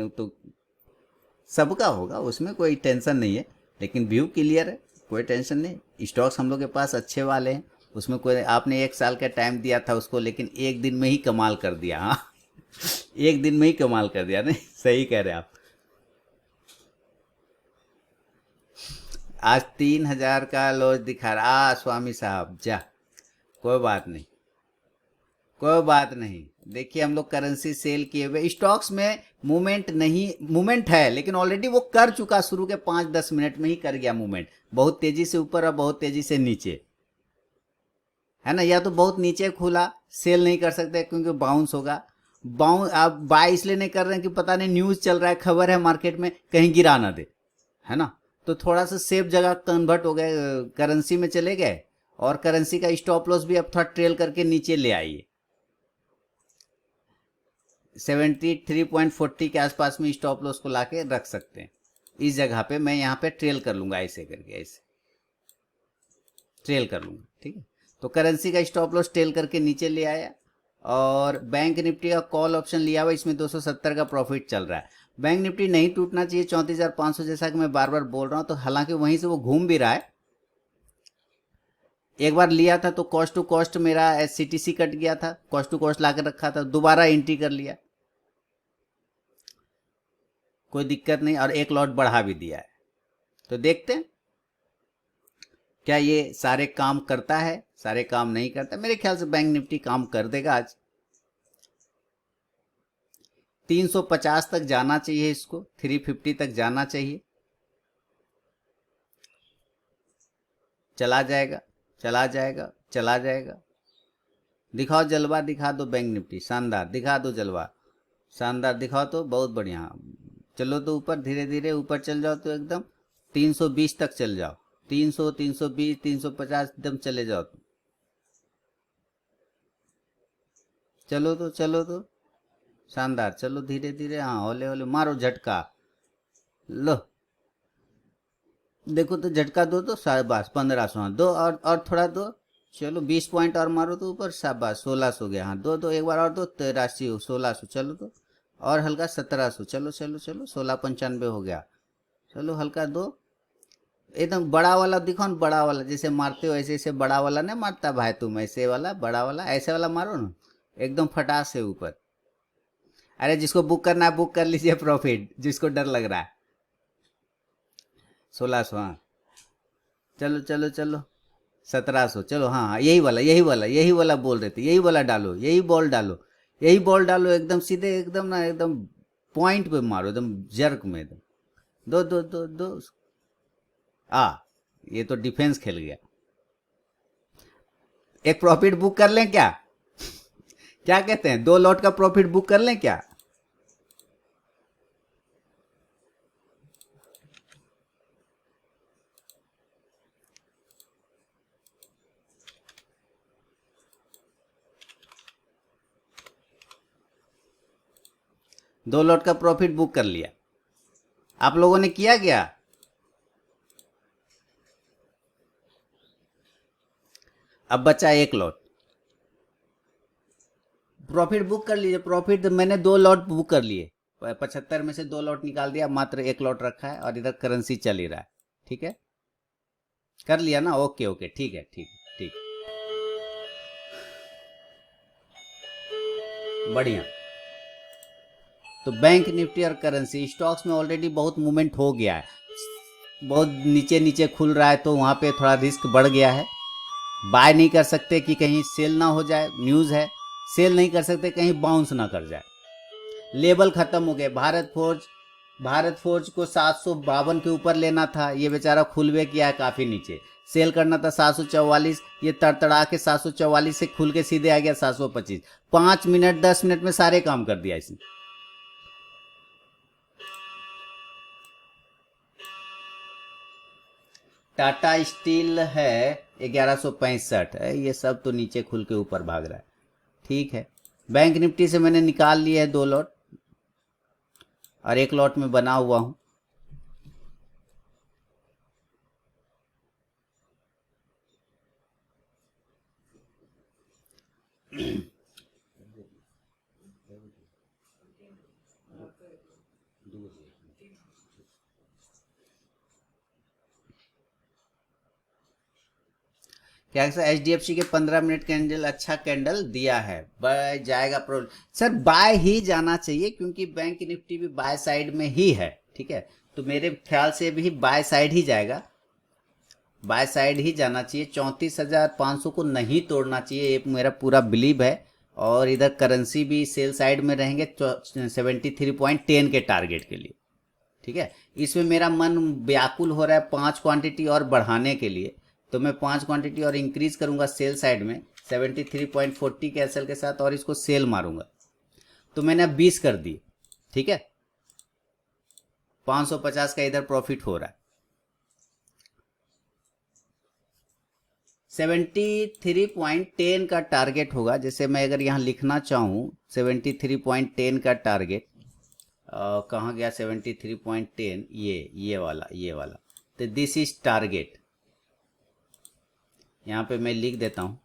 तो सबका होगा, उसमें कोई टेंशन नहीं है। लेकिन व्यू क्लियर है, कोई टेंशन नहीं। स्टॉक्स हम लोग के पास अच्छे वाले हैं। उसमें कोई, आपने 1 साल का टाइम दिया था उसको, लेकिन एक दिन में ही कमाल कर दिया। हाँ, एक दिन में ही कमाल कर दिया। नहीं, सही कह रहे हैं आप। आज 3,000 का लॉस दिखा रहा। स्वामी साहब जा, कोई बात नहीं, कोई बात नहीं। देखिए, हम लोग करेंसी सेल किए हुए, स्टॉक्स में मूवमेंट नहीं, मूवमेंट है लेकिन ऑलरेडी वो कर चुका, शुरू के 5-10 मिनट में ही कर गया मूवमेंट। बहुत तेजी से ऊपर और बहुत तेजी से नीचे, है ना। या तो बहुत नीचे खुला, सेल नहीं कर सकते क्योंकि बाउंस होगा। बाउंस आप बाय इसलिए नहीं कर रहे हैं कि पता नहीं न्यूज चल रहा है, खबर है मार्केट में, कहीं गिरा ना दे, है ना। तो थोड़ा सा सेफ जगह कन्वर्ट हो गए, करेंसी में चले गए। और करेंसी का स्टॉप लॉस भी अब थोड़ा ट्रेल करके नीचे ले आइए। 73.40 के आसपास में स्टॉप लॉस को लाके रख सकते हैं। इस जगह पे मैं यहाँ पे ट्रेल कर लूंगा, ऐसे करके ऐसे ट्रेल कर लूंगा, ठीक है। तो करेंसी का स्टॉप लॉस ट्रेल करके नीचे ले आया। और बैंक निफ्टी का कॉल ऑप्शन लिया हुआ, इसमें 270 का प्रॉफिट चल रहा है। बैंक निफ्टी नहीं टूटना चाहिए 34,500, जैसा कि मैं बार बार बोल रहा हूँ। तो हालांकि वहीं से वो घूम भी रहा है। एक बार लिया था तो कॉस्ट टू कॉस्ट मेरा सीटीसी कट गया था, कॉस्ट टू कॉस्ट ला कर रखा था, दोबारा एंट्री कर लिया, कोई दिक्कत नहीं। और एक लॉट बढ़ा भी दिया है। तो देखते हैं क्या ये सारे काम करता है, सारे काम नहीं करता। मेरे ख्याल से बैंक निफ्टी काम कर देगा आज। 350 तक जाना चाहिए, इसको 350 तक जाना चाहिए। चला जाएगा, चला जाएगा, चला जाएगा। दिखाओ जलवा, दिखा दो बैंक निफ्टी, शानदार दिखा दो जलवा, शानदार दिखाओ तो बहुत बढ़िया। चलो तो ऊपर, धीरे धीरे ऊपर चल जाओ तो एकदम 320 तक चल जाओ। 300, 320, 350 एकदम चले जाओ तो। चलो तो, चलो तो, शानदार। चलो धीरे धीरे, हाँ, होले होले मारो झटका। लो, देखो तो झटका दो तो शाबाश, 1500 दो, और थोड़ा दो। चलो 20 पॉइंट और मारो तो ऊपर, शाबाश 1600 गया। हाँ, दो दो, एक बार और दो, 83, 1600। चलो तो, और हल्का 1700। चलो चलो चलो, 1695 हो गया। चलो हल्का दो, एकदम बड़ा वाला दिखाओ ना, बड़ा वाला जैसे मारते हो ऐसे ऐसे, बड़ा वाला नहीं मारता भाई तुम, ऐसे वाला बड़ा वाला, ऐसे वाला मारो ना, एकदम फटाक से ऊपर। अरे जिसको बुक करना है बुक कर लीजिए प्रॉफिट, जिसको डर लग रहा है। 1600, हाँ। चलो चलो चलो, 1700। चलो, हाँ हाँ, यही वाला, यही वाला, यही वाला बोल रहे थे, यही वाला डालो, यही बॉल डालो, यही बॉल डालो, एकदम सीधे, एकदम ना, एकदम पॉइंट पे मारो, एकदम जर्क में, एकदम दो दो दो दो। आ, ये तो डिफेंस खेल गया। एक प्रॉफिट बुक कर लें क्या? क्या कहते हैं, 2 लॉट का प्रॉफिट बुक कर लें क्या? दो लॉट का प्रॉफिट बुक कर लिया। आप लोगों ने किया क्या? अब बचा 1 लॉट। प्रॉफिट बुक कर लीजिए। प्रॉफिट मैंने 2 लॉट बुक कर लिए, 75 में से 2 लॉट निकाल दिया, मात्र 1 लॉट रखा है, और इधर करेंसी चल ही रहा है। ठीक है, कर लिया ना? ओके ओके, ठीक है, ठीक ठीक, बढ़िया। तो बैंक निफ्टी और करेंसी स्टॉक्स में ऑलरेडी बहुत मूवमेंट हो गया है, बहुत नीचे नीचे खुल रहा है, तो वहाँ पे थोड़ा रिस्क बढ़ गया है। बाय नहीं कर सकते कि कहीं सेल ना हो जाए, न्यूज़ है। सेल नहीं कर सकते कहीं बाउंस ना कर जाए। लेबल खत्म हो गए। भारत फोर्ज भारत फोर्ज को 752 के ऊपर लेना था, ये बेचारा खुलवे किया है काफी नीचे। सेल करना था 744, ये तड़तड़ा के 744 से खुल के सीधे आ गया 725। 5 मिनट 10 मिनट में सारे काम कर दिया इसने। टाटा स्टील है 1165 है, ये सब तो नीचे खुल के ऊपर भाग रहा है। ठीक है, बैंक निफ्टी से मैंने निकाल लिया है 2 लॉट और 1 लॉट में बना हुआ हूं। क्या एच डी एफ सी के 15 मिनट कैंडल अच्छा कैंडल दिया है, बाय जाएगा सर बाय ही जाना चाहिए क्योंकि बैंक निफ्टी भी बाय साइड में ही है। ठीक है, तो मेरे ख्याल से भी बाय साइड ही जाएगा, बाय साइड ही जाना चाहिए। 34,500 को नहीं तोड़ना चाहिए, ये मेरा पूरा बिलीव है। और इधर करेंसी भी सेल साइड में रहेंगे 73.10 के टारगेट के लिए। ठीक है, इसमें मेरा मन व्याकुल हो रहा है 5 क्वांटिटी और बढ़ाने के लिए, तो मैं 5 क्वांटिटी और इंक्रीज करूंगा सेल साइड में 73.40 के एसएल के साथ और इसको सेल मारूंगा। तो मैंने अब 20 कर दी। ठीक है, 550 का इधर प्रॉफिट हो रहा है। 73.10 का टारगेट होगा, जैसे मैं अगर यहाँ लिखना चाहूँ 73.10 का टारगेट कहाँ गया 73.10, ये वाला तो दिस इज टारगेट। यहाँ पे मैं लिख देता हूँ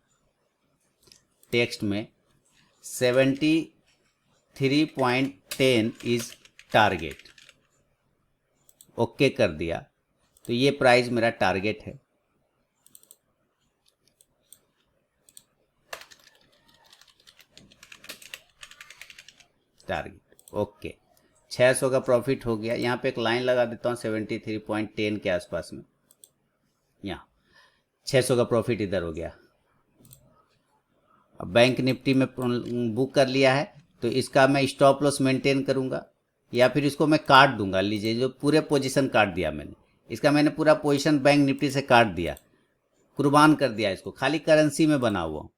टेक्स्ट में 73.10 इज टारगेट। ओके कर दिया, तो ये प्राइस मेरा टारगेट है। टारगेट ओके, 600 का प्रॉफिट हो गया। यहाँ पे एक लाइन लगा देता हूँ 73.10 के आसपास में, यहाँ 600 का प्रॉफिट इधर हो गया। अब बैंक निफ्टी में बुक कर लिया है, तो इसका मैं स्टॉप लॉस मेंटेन करूंगा या फिर इसको मैं काट दूंगा। लीजिए, जो पूरे पोजीशन काट दिया मैंने, इसका मैंने पूरा पोजीशन बैंक निफ्टी से काट दिया, कुर्बान कर दिया इसको, खाली करेंसी में बना हुआ।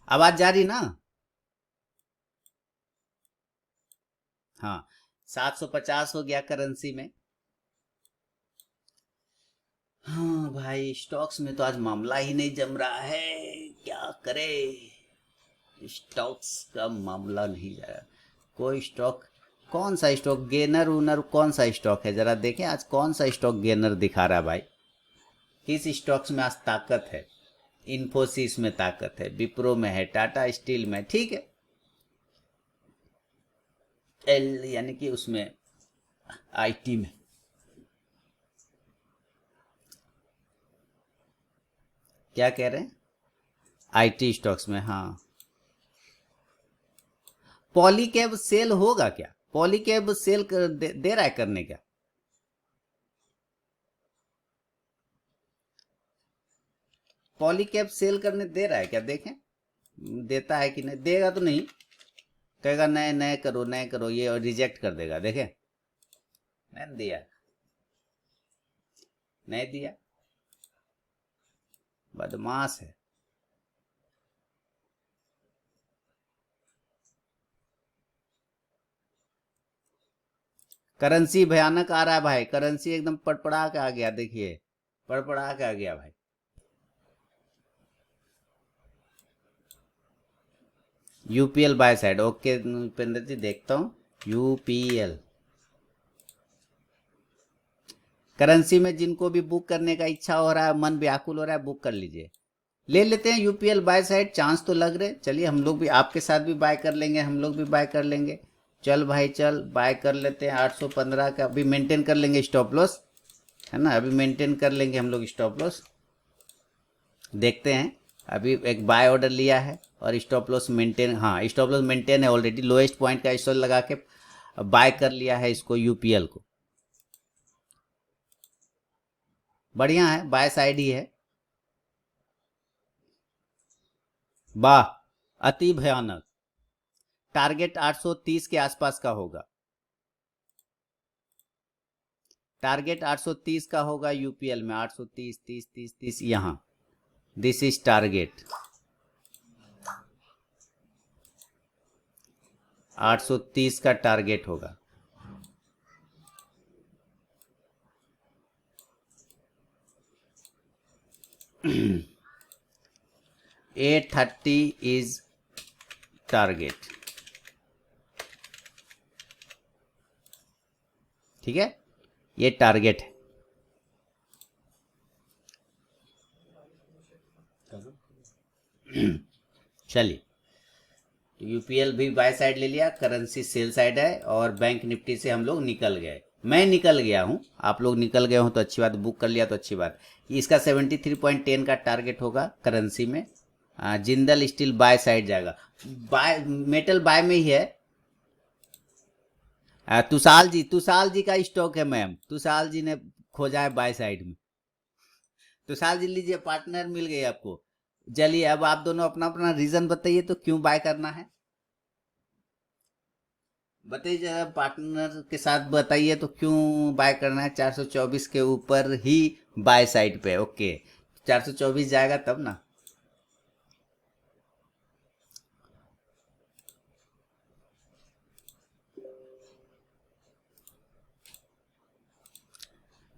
आवाज जा रही ना? हाँ, 750 हो गया करेंसी में। हाँ भाई, स्टॉक्स में तो आज मामला ही नहीं जम रहा है, क्या करे। स्टॉक्स का मामला नहीं जा रहा। कोई स्टॉक, कौन सा स्टॉक गेनर उनर, कौन सा स्टॉक है जरा देखें आज, कौन सा स्टॉक गेनर दिखा रहा है भाई। किस स्टॉक्स में आज ताकत है? इन्फोसिस में ताकत है, विप्रो में है, टाटा स्टील में, ठीक है, एल यानी कि उसमें आईटी में। क्या कह रहे हैं? आईटी स्टॉक्स में, हाँ। पॉलीकैब सेल होगा क्या? पॉलीकैब सेल दे रहा है करने क्या? पॉलीकैब सेल करने दे रहा है क्या? देखें देता है कि नहीं। देगा तो नहीं, कहेगा नए नए करो नए करो, ये रिजेक्ट कर देगा। देखें, नहीं दिया, नहीं दिया, बदमाश है। करेंसी भयानक आ रहा है भाई, करेंसी एकदम पड़पड़ा के आ गया, देखिए पड़पड़ा के आ गया भाई। UPL buy side, okay Upendra ji, देखता हूँ यूपीएल। करेंसी में जिनको भी बुक करने का इच्छा हो रहा है, मन व्याकुल हो रहा है, बुक कर लीजिए। ले लेते हैं यूपीएल बाय साइड, चांस तो लग रहे। चलिए हम लोग भी आपके साथ भी बाय कर लेंगे, हम लोग भी बाय कर लेंगे। चल भाई चल, बाय कर लेते हैं। 815 का अभी मेंटेन कर लेंगे स्टॉप लॉस, है ना, अभी मेंटेन कर लेंगे हम लोग स्टॉप लॉस। देखते हैं, अभी एक बाय ऑर्डर लिया है और स्टॉप लॉस मेंटेन, हाँ स्टॉप लॉस मेंटेन है ऑलरेडी। लोएस्ट पॉइंट का स्टॉप लगा के बाय कर लिया है इसको, यूपीएल को। बढ़िया है, बाय साइड ही है। वाह, अति भयानक। टारगेट 830 के आसपास का होगा, टारगेट 830 का होगा यूपीएल में, 830, 30, 30, 30 यहाँ, दिस इज टारगेट 830 का टारगेट होगा। $830 इज टारगेट, ठीक है, ये टारगेट है। चलिए, यूपीएल भी बाय साइड ले लिया, करेंसी सेल साइड है, और बैंक निफ्टी से हम लोग निकल गए, मैं निकल गया हूं, आप लोग निकल गए हो तो अच्छी बात, बुक कर लिया तो अच्छी बात। इसका 73.10 का टारगेट होगा करेंसी में। जिंदल स्टील बाय साइड जाएगा, बाय मेटल बाय में ही है। तुषाल जी का स्टॉक है मैम, तुषाल जी ने खोजा है बाय साइड में। तुषाल जी लीजिए, पार्टनर मिल गए आपको। चलिए, अब आप दोनों अपना अपना रीजन बताइए, तो क्यों बाय करना है बताइए जरा, पार्टनर के साथ बताइए तो क्यों बाय करना है। 424 के ऊपर ही बाय साइड पे, ओके, 424 जाएगा तब ना।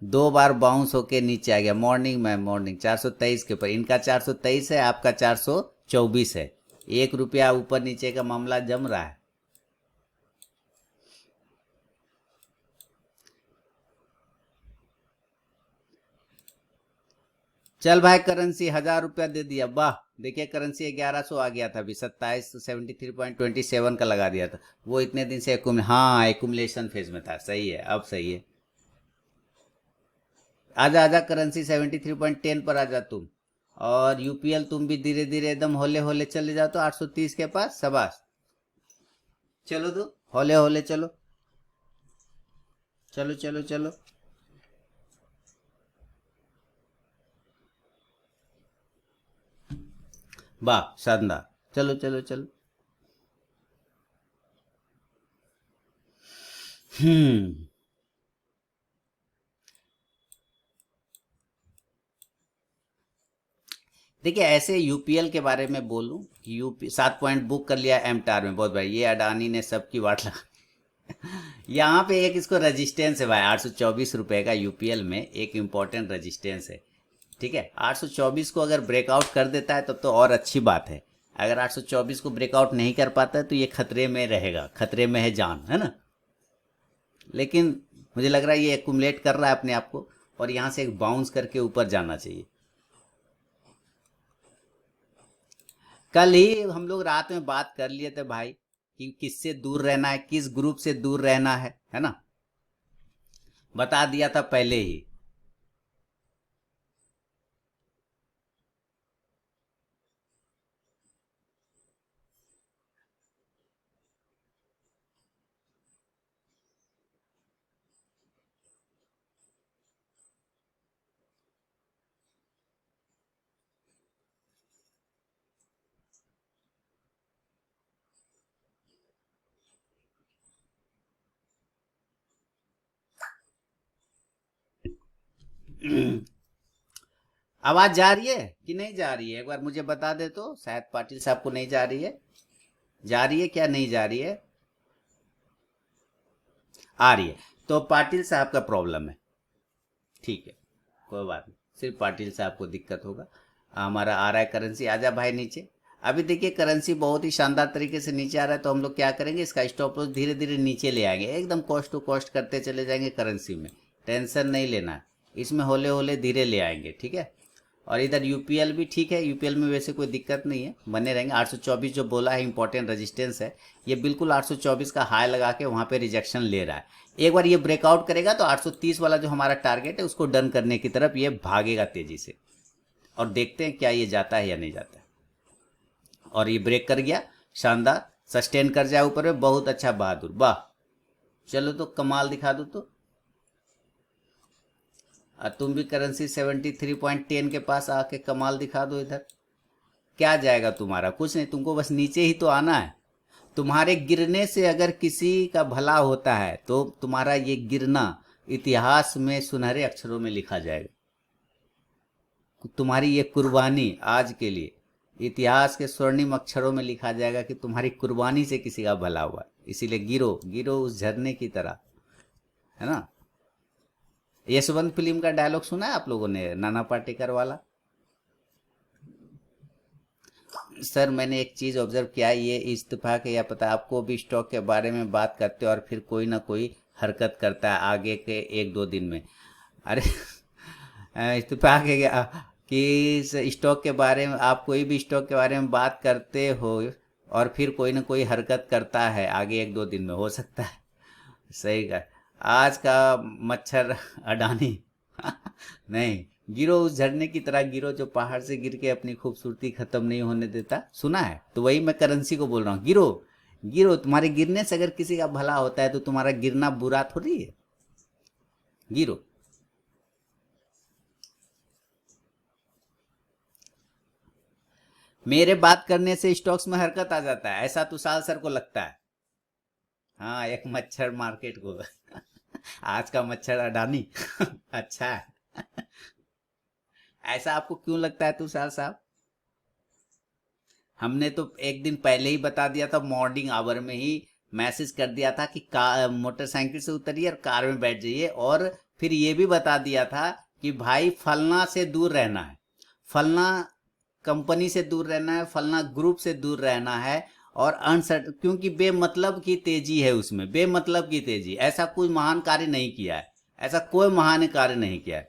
दो बार बाउंस होके नीचे आ गया, मॉर्निंग में, मॉर्निंग 423 के ऊपर, इनका 423 है, आपका 424 है, 1 रुपया ऊपर नीचे का मामला जम रहा है। चल भाई, करेंसी 1000 रुपया दे दिया, वाह। देखिए करेंसी 1100 आ गया था अभी, 73.27 का लगा दिया था, वो इतने दिन से हाँ एकुमुलेशन फेज में था, सही है, अब सही है। आजा आजा, करेंसी 73.10 पर आजा तुम, और यूपीएल तुम भी धीरे धीरे एकदम होले होले चले जाओ तो 830 के पास, शाबाश। चलो तो होले होले चलो, चलो चलो चलो। वाह, शानदार, चलो चलो चलो। हम्म देखिए, ऐसे यूपीएल के बारे में बोलूं कि यूपी 7 पॉइंट बुक कर लिया एमटार में, बहुत भाई, ये अडानी ने सबकी वाट लगा। यहाँ पे एक इसको रेजिस्टेंस है भाई, 824 रुपए का यूपीएल में एक इंपॉर्टेंट रेजिस्टेंस है, ठीक है। 824 को अगर ब्रेकआउट कर देता है तब तो और अच्छी बात है, अगर 824 को ब्रेकआउट नहीं कर पाता है तो ये खतरे में रहेगा, खतरे में है जान, है ना। लेकिन मुझे लग रहा है ये एक्यूमुलेट कर रहा है अपने आप को, और यहाँ से एक बाउंस करके ऊपर जाना चाहिए। कल ही हम लोग रात में बात कर लिए थे भाई कि किससे दूर रहना है, किस ग्रुप से दूर रहना है ना, बता दिया था पहले ही। आवाज जा रही है कि नहीं जा रही है, एक बार मुझे बता दे तो, शायद पाटिल साहब को नहीं जा रही है, जा रही है क्या, नहीं जा रही है, आ रही है। तो पाटिल साहब का प्रॉब्लम है, ठीक है, कोई बात नहीं, सिर्फ पाटिल साहब को दिक्कत होगा। हमारा आ रहा है करेंसी, आजा भाई नीचे। अभी देखिए करेंसी बहुत ही शानदार तरीके से नीचे आ रहा है, तो हम लोग क्या करेंगे, इसका स्टॉप लॉस धीरे धीरे नीचे ले आएंगे, एकदम कॉस्ट टू कॉस्ट करते चले जाएंगे करेंसी में, टेंशन नहीं लेना है, इसमें होले होले धीरे ले आएंगे, ठीक है। और इधर यूपीएल भी ठीक है, यूपीएल में वैसे कोई दिक्कत नहीं है, बने रहेंगे। 824 जो बोला है इंपॉर्टेंट रेजिस्टेंस है, ये बिल्कुल 824 का हाई लगा के वहाँ पे रिजेक्शन ले रहा है। एक बार ये ब्रेकआउट करेगा तो 830 वाला जो हमारा टारगेट है उसको डन करने की तरफ ये भागेगा तेजी से, और देखते हैं क्या ये जाता है या नहीं जाता है। और ये ब्रेक कर गया, शानदार, सस्टेन कर जाए ऊपर में, बहुत अच्छा, बहादुर, वाह। चलो तो कमाल दिखा दो तो, और तुम भी करेंसी 73.10 के पास आके कमाल दिखा दो इधर। क्या जाएगा तुम्हारा? कुछ नहीं, तुमको बस नीचे ही तो आना है। तुम्हारे गिरने से अगर किसी का भला होता है तो तुम्हारा ये गिरना इतिहास में सुनहरे अक्षरों में लिखा जाएगा। तुम्हारी ये कुर्बानी आज के लिए इतिहास के स्वर्णिम अक्षरों में लिखा जाएगा कि तुम्हारी कुर्बानी से किसी का भला हुआ। इसीलिए गिरो गिरो उस झरने की तरह, है ना। यशवंत फिल्म का डायलॉग सुना है आप लोगों ने, नाना पाटेकर वाला? सर मैंने एक चीज ऑब्जर्व किया, ये इत्तेफाक है या पता आपको भी, स्टॉक के बारे में बात करते हो और फिर कोई ना कोई हरकत करता है आगे के एक दो दिन में। अरे इत्तेफाक है क्या कि इस स्टॉक के बारे में, आप कोई भी स्टॉक के बारे में बात करते हो और फिर कोई ना कोई हरकत करता है आगे एक दो दिन में, हो सकता है। सही का। आज का मच्छर अडानी नहीं, गिरो उस झरने की तरह गिरो जो पहाड़ से गिर के अपनी खूबसूरती खत्म नहीं होने देता। सुना है? तो वही मैं करेंसी को बोल रहा हूँ, गिरो गिरो। तुम्हारे गिरने से अगर किसी का भला होता है तो तुम्हारा गिरना बुरा थोड़ी है। गिरो। मेरे बात करने से स्टॉक्स में हरकत आ जाता है, ऐसा तुषार सर को लगता है। हाँ, एक मच्छर मार्केट को आज का मच्छर अडानी अच्छा है। ऐसा आपको क्यों लगता है तुषार साहब? हमने तो एक दिन पहले ही बता दिया था, मॉर्निंग आवर में ही मैसेज कर दिया था कि कार मोटरसाइकिल से उतरिए और कार में बैठ जाइए, और फिर ये भी बता दिया था कि भाई फलना से दूर रहना है, फलना कंपनी से दूर रहना है, फलना ग्रुप से दूर रहना है। और अनसर्ट, क्योंकि बेमतलब की तेजी है उसमें, बेमतलब की तेजी। ऐसा कोई महान कार्य नहीं किया है, ऐसा कोई महान कार्य नहीं किया है।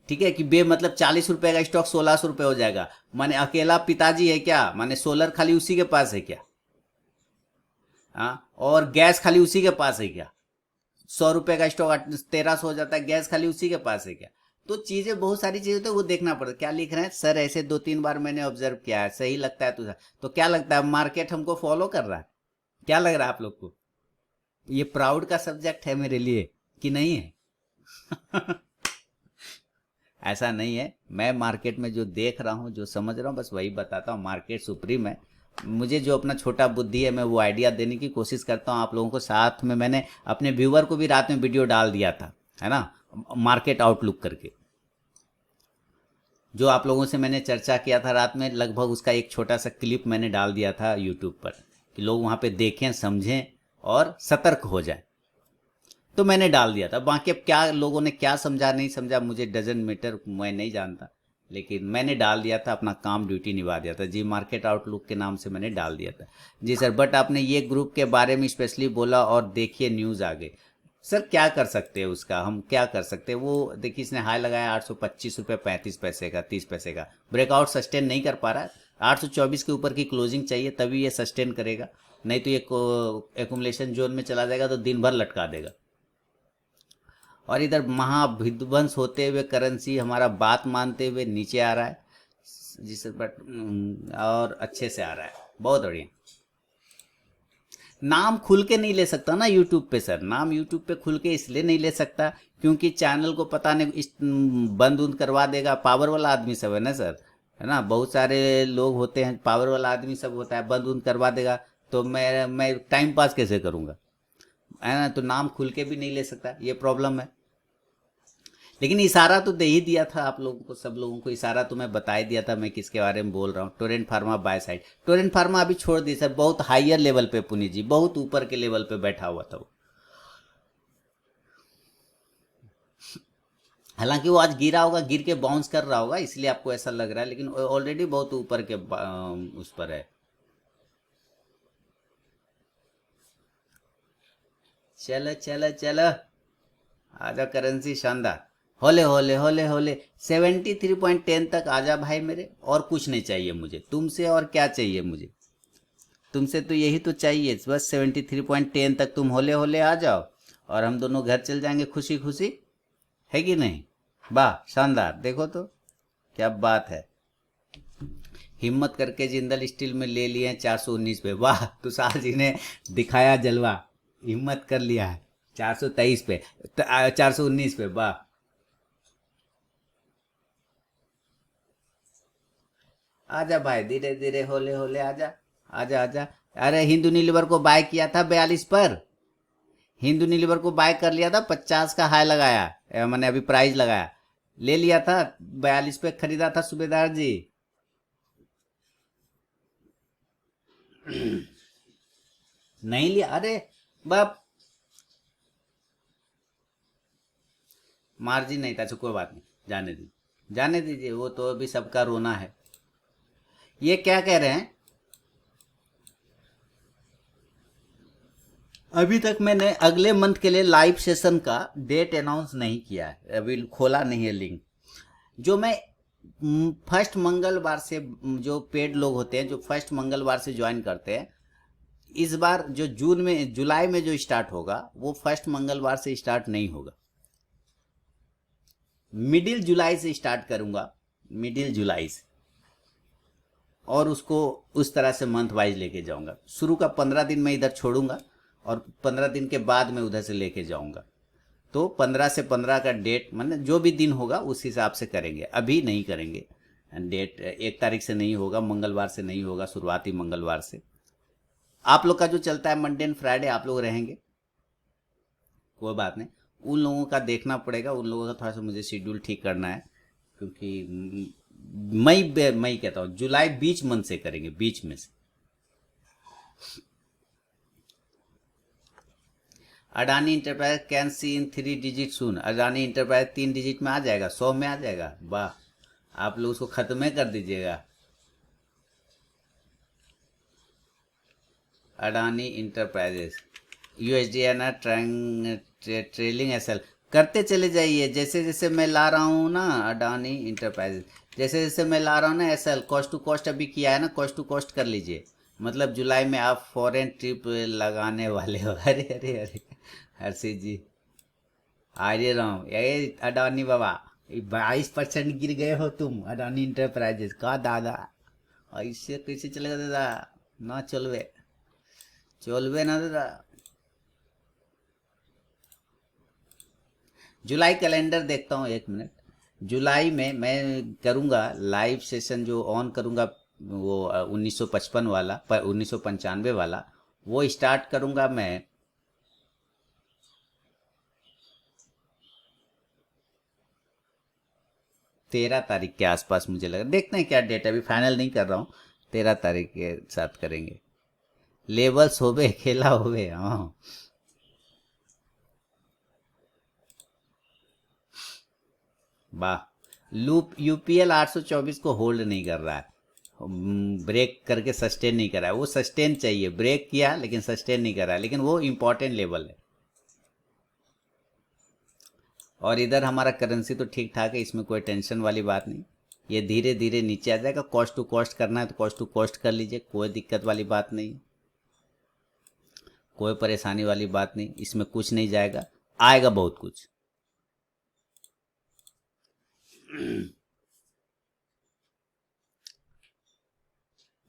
ठीक है कि बेमतलब 40 रुपए का स्टॉक 1600 रुपये हो जाएगा, माने अकेला पिताजी है क्या? माने सोलर खाली उसी के पास है क्या? हाँ, और गैस खाली उसी के पास है क्या? 100 रुपए का स्टॉक 1300 हो जाता है, गैस खाली उसी के पास है क्या? तो चीजें, बहुत सारी चीजें तो वो देखना पड़ता है। क्या लिख रहे हैं सर? ऐसे दो तीन बार मैंने ऑब्जर्व किया है, सही लगता है तुझे? तो क्या लगता है, मार्केट हमको फॉलो कर रहा है? क्या लग रहा है आप लोग को? ये प्राउड का सब्जेक्ट है मेरे लिए कि नहीं है? ऐसा नहीं है, मैं मार्केट में जो देख रहा हूँ, जो समझ रहा हूँ, बस वही बताता हूँ। मार्केट सुप्रीम है। मुझे जो अपना छोटा बुद्धि है मैं वो आइडिया देने की कोशिश करता हूँ आप लोगों को। साथ में मैंने अपने व्यूअर को भी रात में वीडियो डाल दिया था, है ना, मार्केट आउटलुक करके। जो आप लोगों से मैंने चर्चा किया था रात में, लगभग उसका एक छोटा सा क्लिप मैंने डाल दिया था यूट्यूब पर, कि लोग वहाँ पे देखें, समझें और सतर्क हो जाए। तो मैंने डाल दिया था। बाकी अब क्या लोगों ने क्या समझा नहीं समझा मुझे डजन मीटर, मैं नहीं जानता, लेकिन मैंने डाल दिया था, अपना काम ड्यूटी निभा दिया था जी। मार्केट आउटलुक के नाम से मैंने डाल दिया था जी सर। बट आपने ये ग्रुप के बारे में स्पेशली बोला और देखिए न्यूज़ आ गई। सर क्या कर सकते हैं उसका, हम क्या कर सकते हैं? वो देखिए, इसने हाई लगाया 825 रुपये 35 पैसे का, 30 पैसे का। ब्रेकआउट सस्टेन नहीं कर पा रहा है। 824 के ऊपर की क्लोजिंग चाहिए तभी ये सस्टेन करेगा, नहीं तो ये एकुमुलेशन जोन में चला जाएगा तो दिन भर लटका देगा। और इधर महाविध्वंस होते हुए करेंसी हमारा बात मानते हुए नीचे आ रहा है जिससे, बट और अच्छे से आ रहा है, बहुत बढ़िया। नाम खुल के नहीं ले सकता ना यूट्यूब पे सर, नाम यूट्यूब पे खुल के इसलिए नहीं ले सकता क्योंकि चैनल को पता नहीं बंद उंद करवा देगा। पावर वाला आदमी सब है ना सर, है ना, बहुत सारे लोग होते हैं, पावर वाला आदमी सब होता है, बंद उंद करवा देगा तो मैं टाइम पास कैसे करूँगा, है ना। तो नाम खुल के भी नहीं ले सकता, ये प्रॉब्लम है। लेकिन इशारा तो दे ही दिया था आप लोगों को, सब लोगों को इशारा तो मैं बता ही दिया था मैं किसके बारे में बोल रहा हूँ। Torrent pharma by side. Torrent pharma अभी छोड़ दी सर, बहुत हाइयर लेवल पे पुनीत जी, बहुत ऊपर के लेवल पे बैठा हुआ था वो। हालांकि वो आज गिरा होगा, गिर के बाउंस कर रहा होगा इसलिए आपको ऐसा लग रहा है, लेकिन ऑलरेडी बहुत ऊपर के उस पर है। चलो चलो चलो, आजा करेंसी शानदार। होले होले होले होले 73.10 तक आजा भाई मेरे, और कुछ नहीं चाहिए मुझे तुमसे। और क्या चाहिए मुझे तुमसे? तो यही तो चाहिए बस, 73.10 तक तुम होले होले आ जाओ और हम दोनों घर चल जाएंगे खुशी खुशी, है कि नहीं? वाह शानदार, देखो तो क्या बात है। हिम्मत करके जिंदल स्टील में ले लिए हैं 419 पे। वाह, तुषार जी ने दिखाया जलवा, हिम्मत कर लिया है। 423 पे, 419 पे, वाह। आजा भाई, धीरे धीरे होले होले आजा। आजा आजा। अरे हिंदू यूनिलीवर को बाय किया था 42 पर। हिंदू यूनिलीवर को बाय कर लिया था, 50 का हाई लगाया, मैंने अभी प्राइस लगाया, ले लिया था, 42 पे खरीदा था सूबेदार जी। नहीं लिया, अरे बाप, मार्जिन नहीं था, अच्छा कोई बात नहीं, जाने दीजिए, जाने दीजिए, वो तो अभी सबका रोना है। ये क्या कह रहे हैं, अभी तक मैंने अगले मंथ के लिए लाइव सेशन का डेट अनाउंस नहीं किया है, अभी खोला नहीं है लिंक। जो मैं फर्स्ट मंगलवार से, जो पेड लोग होते हैं जो फर्स्ट मंगलवार से ज्वाइन करते हैं, इस बार जो जून में जुलाई में जो स्टार्ट होगा वो फर्स्ट मंगलवार से स्टार्ट नहीं होगा, मिडिल जुलाई से स्टार्ट करूंगा, मिडिल जुलाई से, और उसको उस तरह से मंथ वाइज लेके जाऊंगा। शुरू का 15 दिन मैं इधर छोड़ूंगा और 15 दिन के बाद मैं उधर से लेके जाऊंगा। तो 15 से 15 का डेट, मतलब जो भी दिन होगा उस हिसाब से करेंगे, अभी नहीं करेंगे। डेट 1 तारीख से नहीं होगा, मंगलवार से नहीं होगा, शुरुआती मंगलवार से। आप लोग का जो चलता है मंडे एंड फ्राइडे, आप लोग रहेंगे, कोई बात नहीं, उन लोगों का देखना पड़ेगा, उन लोगों का थोड़ा सा मुझे शेड्यूल ठीक करना है, क्योंकि मई कहता हूँ, जुलाई बीच मंथ से करेंगे, बीच में से। Adani enterprise can see in 3 digit soon, Adani enterprise 3 digit में आ जाएगा, 100 में आ जाएगा, वाह, आप लोग उसको खत्म कर दीजिएगा। अडानी इंटरप्राइजेस यूएसडी ना ट्रेलिंग एसएल करते चले जाइए, जैसे जैसे मैं ला रहा हूँ ना अडानी इंटरप्राइजेस, जैसे जैसे मैं ला रहा हूँ ना एसएल, कॉस्ट टू कॉस्ट अभी किया है ना, कॉस्ट टू कॉस्ट कर लीजिए, मतलब जुलाई में आप फॉरेन ट्रिप लगाने वाले हो। अरे अरे अरे हर्षित जी, अरे राम, ये अडानी बाबा, 22% गिर गए हो तुम अडानी इंटरप्राइजेस का दादा, ऐसे कैसे चलेगा दादा, ना चलवे, चलवे ना दादा। जुलाई कैलेंडर देखता हूँ, 1 मिनट। जुलाई में मैं करूँगा लाइव सेशन, जो ऑन करूँगा वो 1955 वाला, 1995 वाला, वो स्टार्ट करूँगा मैं 13 तारीख के आसपास, मुझे लगा, देखते हैं क्या डेट है, अभी फाइनल नहीं कर रहा हूँ, 13 तारीख के साथ करेंगे। लेवल्स होवे, खेला होवे, हाँ। वाह, लूप यूपीएल 824 को होल्ड नहीं कर रहा है, ब्रेक करके सस्टेन नहीं कर रहा है, वो सस्टेन चाहिए, ब्रेक किया लेकिन सस्टेन नहीं कर रहा है, लेकिन वो इंपॉर्टेंट लेवल है। और इधर हमारा करेंसी तो ठीक ठाक है, इसमें कोई टेंशन वाली बात नहीं, ये धीरे धीरे नीचे आ जाएगा। कॉस्ट टू कॉस्ट करना है तो कॉस्ट टू कॉस्ट कर लीजिए, कोई दिक्कत वाली बात नहीं, कोई परेशानी वाली बात नहीं, इसमें कुछ नहीं जाएगा, आएगा बहुत कुछ।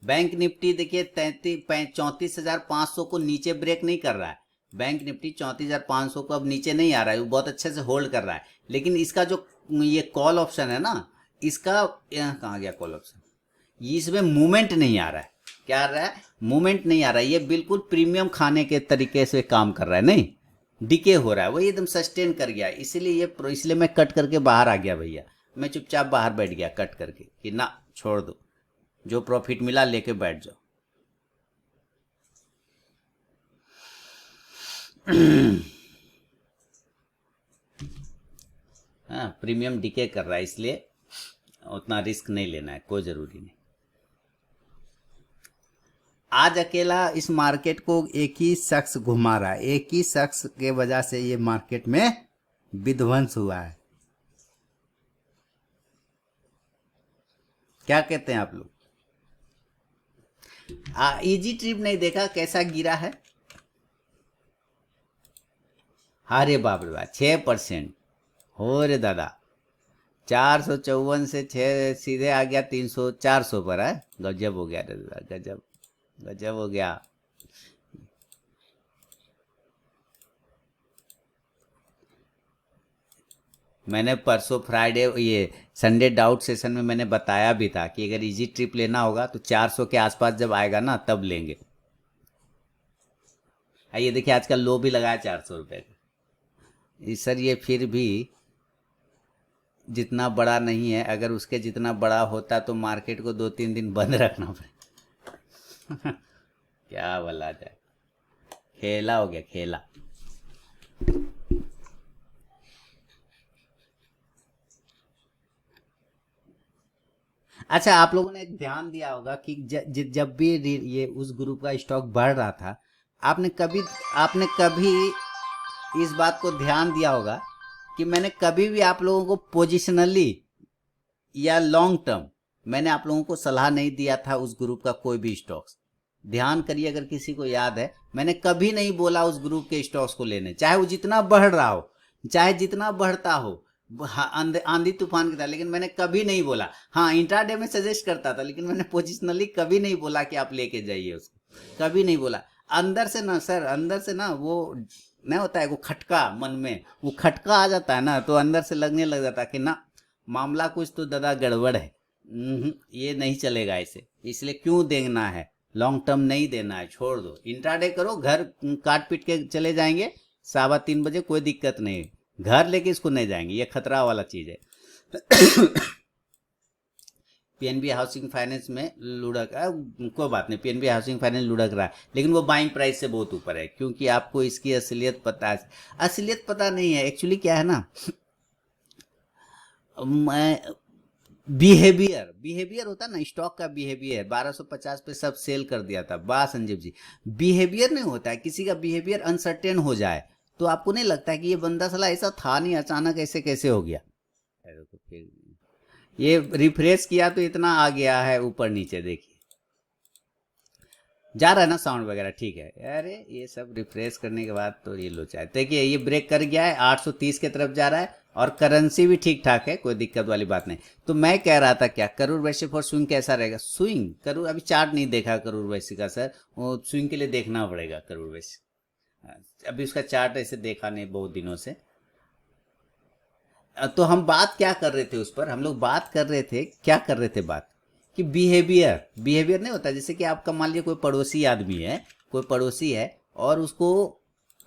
बैंक निफ्टी देखिए 34,500 को नीचे ब्रेक नहीं कर रहा है, बैंक निफ्टी 34,500 को अब नीचे नहीं आ रहा है, वो बहुत अच्छे से होल्ड कर रहा है, लेकिन इसका जो ये कॉल ऑप्शन है ना, इसका यहाँ कहाँ गया कॉल ऑप्शन, इसमें मूवमेंट नहीं आ रहा है, क्या आ रहा है, मूवमेंट नहीं आ रहा है, ये बिल्कुल प्रीमियम खाने के तरीके से काम कर रहा है, नहीं डिके हो रहा है, वो एकदम सस्टेन कर गया, इसलिए इसलिए मैं कट करके बाहर आ गया भैया, मैं चुपचाप बाहर बैठ गया कट करके कि ना छोड़ दो, जो प्रॉफिट मिला लेके बैठ जाओ। हाँ, प्रीमियम डिके कर रहा है, इसलिए उतना रिस्क नहीं लेना है, कोई ज़रूरी नहीं। आज अकेला इस मार्केट को एक ही शख्स घुमा रहा है, एक ही शख्स के वजह से ये मार्केट में विध्वंस हुआ है। क्या कहते हैं आप लोग? इजी ट्रिप नहीं देखा कैसा गिरा है? अरे बाप रे बाप, 6% हो रे दादा, 454 से 6 सीधे आ गया 300 400 पर है, गजब हो गया रे दादा, गजब गजब हो गया। मैंने परसों फ्राइडे ये संडे डाउट सेशन में मैंने बताया भी था कि अगर इजी ट्रिप लेना होगा तो 400 के आसपास जब आएगा ना तब लेंगे। ये देखिए आजकल लो भी लगाया 400 रुपये का। सर ये फिर भी जितना बड़ा नहीं है, अगर उसके जितना बड़ा होता तो मार्केट को 2-3 दिन बंद रखना पड़े। क्या बोला जाए, खेला हो गया खेला। अच्छा, आप लोगों ने एक ध्यान दिया होगा कि जब भी ये उस ग्रुप का स्टॉक बढ़ रहा था, आपने कभी इस बात को ध्यान दिया होगा कि मैंने कभी भी आप लोगों को पोजिशनली या लॉन्ग टर्म मैंने आप लोगों को सलाह नहीं दिया था उस ग्रुप का कोई भी स्टॉक्स। ध्यान करिए, अगर किसी को याद है, मैंने कभी नहीं बोला उस ग्रुप के स्टॉक्स को लेने, चाहे वो जितना बढ़ रहा हो, चाहे जितना बढ़ता हो, आंधी तूफान की तरह, लेकिन मैंने कभी नहीं बोला। हाँ, इंट्राडे में सजेस्ट करता था, लेकिन मैंने पोजिशनली कभी नहीं बोला कि आप लेके जाइए उसको, कभी नहीं बोला। अंदर से ना सर, अंदर से ना वो नहीं होता है, वो खटका मन में, वो खटका आ जाता है ना, तो अंदर से लगने लग जाता है कि ना मामला कुछ तो दादा गड़बड़ है। ये नहीं चलेगा ऐसे, इसलिए क्यों देना है, लॉन्ग टर्म नहीं देना है, छोड़ दो, इंट्राडे करो, घर काट पीट के चले जाएंगे 3:15 बजे, कोई दिक्कत नहीं, घर लेके इसको नहीं जाएंगे, ये खतरा वाला चीज है। पीएनबी हाउसिंग फाइनेंस में लुढ़क कोई बात नहीं, पीएनबी हाउसिंग फाइनेंस लुढ़क रहा है, लेकिन वो बाइंग प्राइस से बहुत ऊपर है, क्योंकि आपको इसकी असलियत पता है। असलियत पता नहीं है, एक्चुअली क्या है ना, मैं बिहेवियर होता ना, स्टॉक का बिहेवियर 1250 पे सब सेल कर दिया था, वाह संजीव जी। बिहेवियर नहीं होता है, किसी का बिहेवियर अनसर्टेन हो जाए तो आपको नहीं लगता है कि ये बंदा साला ऐसा था नहीं, अचानक ऐसे कैसे हो गया। तो फिर ये रिफ्रेश किया तो इतना आ गया है ऊपर नीचे, देखिए जा रहा है ना साउंड वगैरह, ठीक है। अरे ये सब रिफ्रेश करने के बाद तो ये लोचा है, देखिए ये ब्रेक कर गया है, 830 के तरफ जा रहा है, और करेंसी भी ठीक ठाक है, कोई दिक्कत वाली बात नहीं। तो मैं कह रहा था क्या, करूर वैश्य फॉर स्विंग कैसा रहेगा, स्विंग करूर, अभी चार्ट नहीं देखा करूर वैश्य का सर, वो स्विंग के लिए देखना पड़ेगा करूर वैश्य, अभी उसका चार्ट ऐसे देखा नहीं बहुत दिनों से। तो हम बात क्या कर रहे थे उस पर, हम लोग बात कर रहे थे, क्या कर रहे थे बात, कि बिहेवियर नहीं होता, जैसे कि आपका मान लिया कोई पड़ोसी आदमी है, कोई पड़ोसी है, और उसको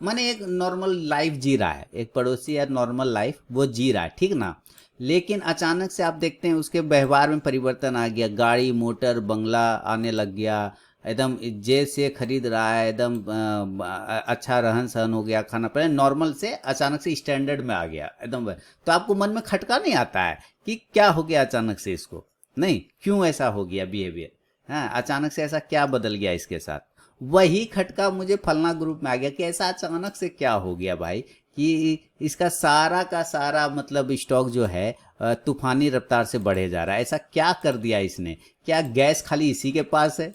माने एक नॉर्मल लाइफ जी रहा है, एक पड़ोसी है नॉर्मल लाइफ वो जी रहा है, ठीक ना, लेकिन अचानक से आप देखते हैं उसके व्यवहार में परिवर्तन आ गया, गाड़ी मोटर बंगला आने लग गया, एकदम जैसे खरीद रहा है, एकदम अच्छा रहन सहन हो गया, खाना पहले नॉर्मल से अचानक से स्टैंडर्ड में आ गया एकदम, तो आपको मन में खटका नहीं आता है कि क्या हो गया अचानक से इसको, नहीं क्यों ऐसा हो गया बिहेवियर, हाँ अचानक से ऐसा क्या बदल गया इसके साथ। वही खटका मुझे फलना ग्रुप में आ गया कि ऐसा अचानक से क्या हो गया भाई, कि इसका सारा का सारा मतलब स्टॉक जो है तूफानी रफ्तार से बढ़े जा रहा है, ऐसा क्या कर दिया इसने, क्या गैस खाली इसी के पास है,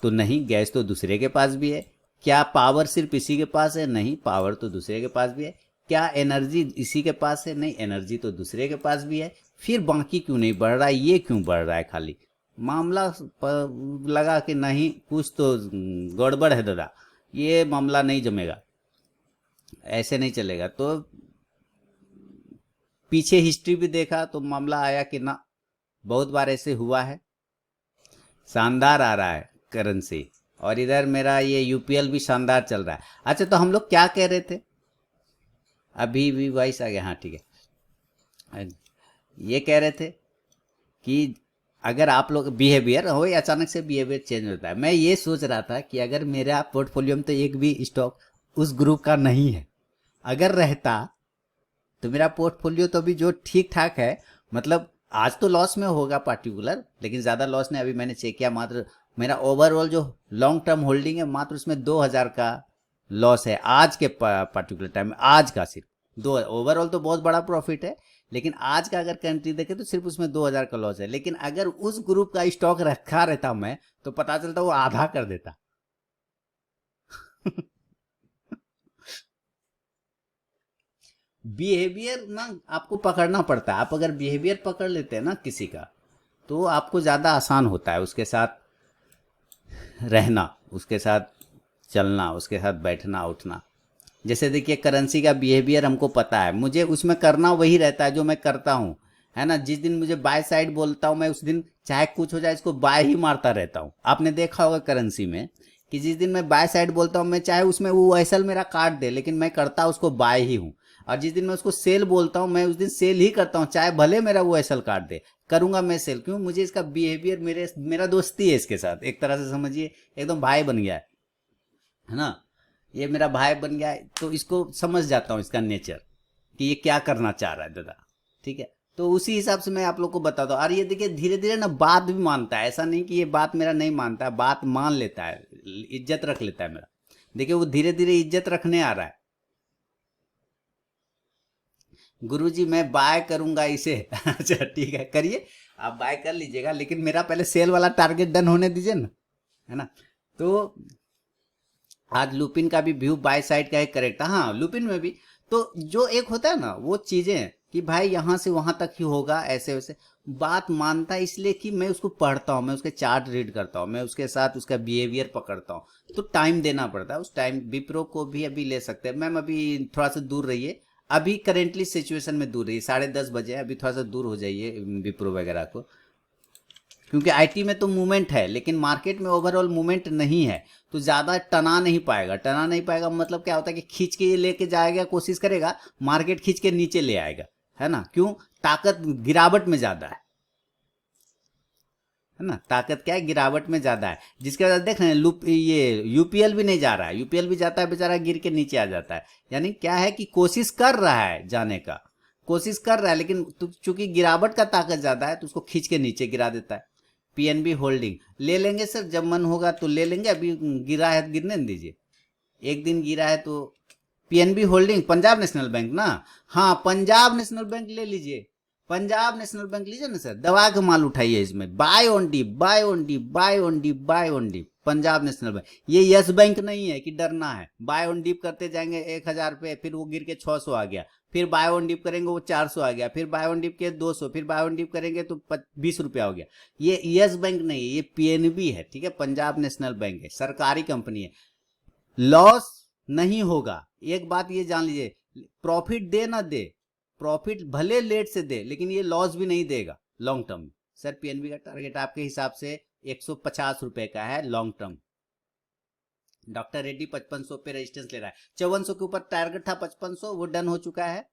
तो नहीं, गैस तो दूसरे के पास भी है। क्या पावर सिर्फ इसी के पास है, नहीं, पावर तो दूसरे के पास भी है। क्या एनर्जी इसी के पास है, नहीं, एनर्जी तो दूसरे के पास भी है। फिर बाकी क्यों नहीं बढ़ रहा है, ये क्यों बढ़ रहा है खाली, मामला लगा कि नहीं कुछ तो गड़बड़ है दादा, ये मामला नहीं जमेगा, ऐसे नहीं चलेगा। तो पीछे हिस्ट्री भी देखा तो मामला आया कि ना, बहुत बार ऐसे हुआ है, शानदार आ रहा है करेंसी, और इधर मेरा ये यूपीएल भी शानदार चल रहा है। अच्छा, तो हम लोग क्या कह रहे थे, अभी भी वॉइस आ गया, हाँ ठीक है, ये कह रहे थे कि अगर आप लोग बिहेवियर हो, या अचानक से बिहेवियर चेंज होता है, मैं ये सोच रहा था कि अगर मेरा पोर्टफोलियो में तो एक भी स्टॉक उस ग्रुप का नहीं है, अगर रहता तो मेरा पोर्टफोलियो तो अभी जो ठीक ठाक है, मतलब आज तो लॉस में होगा पार्टिकुलर, लेकिन ज़्यादा लॉस नहीं, अभी मैंने चेक किया, मात्र मेरा ओवरऑल जो लॉन्ग टर्म होल्डिंग है मात्र उसमें 2,000 का लॉस है आज के पार्टिकुलर टाइम में, आज का सिर्फ दो, ओवरऑल तो बहुत बड़ा प्रॉफिट है, लेकिन आज का अगर कंट्री देखे तो सिर्फ उसमें 2,000 का लॉस है। लेकिन अगर उस ग्रुप का स्टॉक रखा रहता मैं, तो पता चलता वो आधा कर देता। बिहेवियर ना आपको पकड़ना पड़ता है, आप अगर बिहेवियर पकड़ लेते हैं ना किसी का, तो आपको ज़्यादा आसान होता है उसके साथ रहना, उसके साथ चलना, उसके साथ बैठना उठना। जैसे देखिए करेंसी का बिहेवियर हमको पता है, मुझे उसमें करना वही रहता है जो मैं करता हूँ, है ना। जिस दिन मुझे बाय साइड बोलता हूँ मैं, उस दिन चाहे कुछ हो जाए इसको बाय ही मारता रहता हूँ। आपने देखा होगा करेंसी में कि जिस दिन मैं बाय साइड बोलता हूँ, मैं चाहे उसमें वो एसएल मेरा काट दे, लेकिन मैं करता उसको बाय ही हूँ। और जिस दिन मैं उसको सेल बोलता हूँ, मैं उस दिन सेल ही करता हूँ, चाहे भले मेरा वो एसएल काट दे, करूंगा मैं सेल। क्यों? मुझे इसका बिहेवियर, मेरा दोस्ती है इसके साथ, एक तरह से समझिए एकदम भाई बन गया है ना। ये मेरा भाई बन गया है, तो इसको समझ जाता हूँ इसका नेचर कि ये क्या करना चाह रहा है दादा। ठीक है, तो उसी हिसाब से मैं आप लोग को बताता हूँ। और ये देखिए धीरे धीरे ना बात भी मानता है, ऐसा नहीं कि ये बात मेरा नहीं मानता है, बात मान लेता है, इज्जत रख लेता है मेरा। देखिए वो धीरे धीरे इज्जत रखने आ रहा है। गुरुजी मैं बाय करूंगा इसे। अच्छा ठीक है, करिए, आप बाय कर लीजिएगा, लेकिन मेरा पहले सेल वाला टारगेट डन होने दीजिए ना, है ना। तो आज लुपिन का भी व्यू बाय साइड का एक करेक्ट था, हाँ लुपिन में भी। तो जो एक होता है ना वो चीजें कि भाई यहां से वहां तक ही होगा, ऐसे वैसे बात मानता है, इसलिए कि मैं उसको पढ़ता हूँ, मैं उसके चार्ट रीड करता हूँ, मैं उसके साथ उसका बिहेवियर पकड़ता हूँ, तो टाइम देना पड़ता है। उस टाइम विप्रो को भी अभी ले सकते हैं मैम, अभी थोड़ा सा दूर रहिए, अभी करेंटली सिचुएशन में दूर रहिए, 10:30 बजे है, अभी थोड़ा सा दूर हो जाइए विप्रो वगैरह को। क्योंकि आईटी में तो मूवमेंट है, लेकिन मार्केट में ओवरऑल मूवमेंट नहीं है, तो ज्यादा टना नहीं पाएगा। टना नहीं पाएगा मतलब क्या होता है कि खींच के ये लेके जाएगा, कोशिश करेगा, मार्केट खींच के नीचे ले आएगा, है ना। क्यों? ताकत गिरावट में ज्यादा है ना। ताकत क्या है? गिरावट में ज्यादा है, जिसके वजह से देख रहे हैं लूप, ये यूपीएल भी नहीं जा रहा है, यूपीएल भी जाता है बेचारा, गिर के नीचे आ जाता है। यानी क्या है कि कोशिश कर रहा है जाने का, कोशिश कर रहा है, लेकिन चूंकि गिरावट का ताकत ज्यादा है तो उसको खींच के नीचे गिरा देता है। पीएनबी होल्डिंग ले लेंगे सर, जब मन होगा तो ले लेंगे, अभी गिरा है तो गिरने न दीजिए, एक दिन गिरा है तो। PNB holding Punjab National bank ना, हाँ पंजाब नेशनल बैंक ले लीजिए, पंजाब नेशनल बैंक लीजिए ना सर, दबा के माल उठाइए इसमें, buy on dip, buy on dip, buy on dip, buy on dip, Punjab National Bank. ये यस बैंक नहीं है कि डरना है, बाय ऑन डीप करते जाएंगे 1,000 पे, फिर वो गिर के 600 आ गया, फिर बाय ऑन डीप करेंगे वो 400 आ गया, फिर बाय ऑन डीप के 200, फिर बाय ऑन डीप करेंगे तो 20 रुपया हो गया। ये यस बैंक नहीं है, ये पीएनबी है, ठीक है, पंजाब नेशनल बैंक है, सरकारी कंपनी है। लॉस नहीं होगा, एक बात ये जान लीजिए, प्रॉफिट दे ना दे, प्रॉफिट भले लेट से दे, लेकिन ये लॉस भी नहीं देगा लॉन्ग टर्म में। सर पीएनबी का टारगेट आपके हिसाब से 150 रुपए का है लॉन्ग टर्म। डॉक्टर रेड्डी 5500 पे रेजिस्टेंस ले रहा है, 5400 के ऊपर टारगेट था, 5500 वो डन हो चुका है।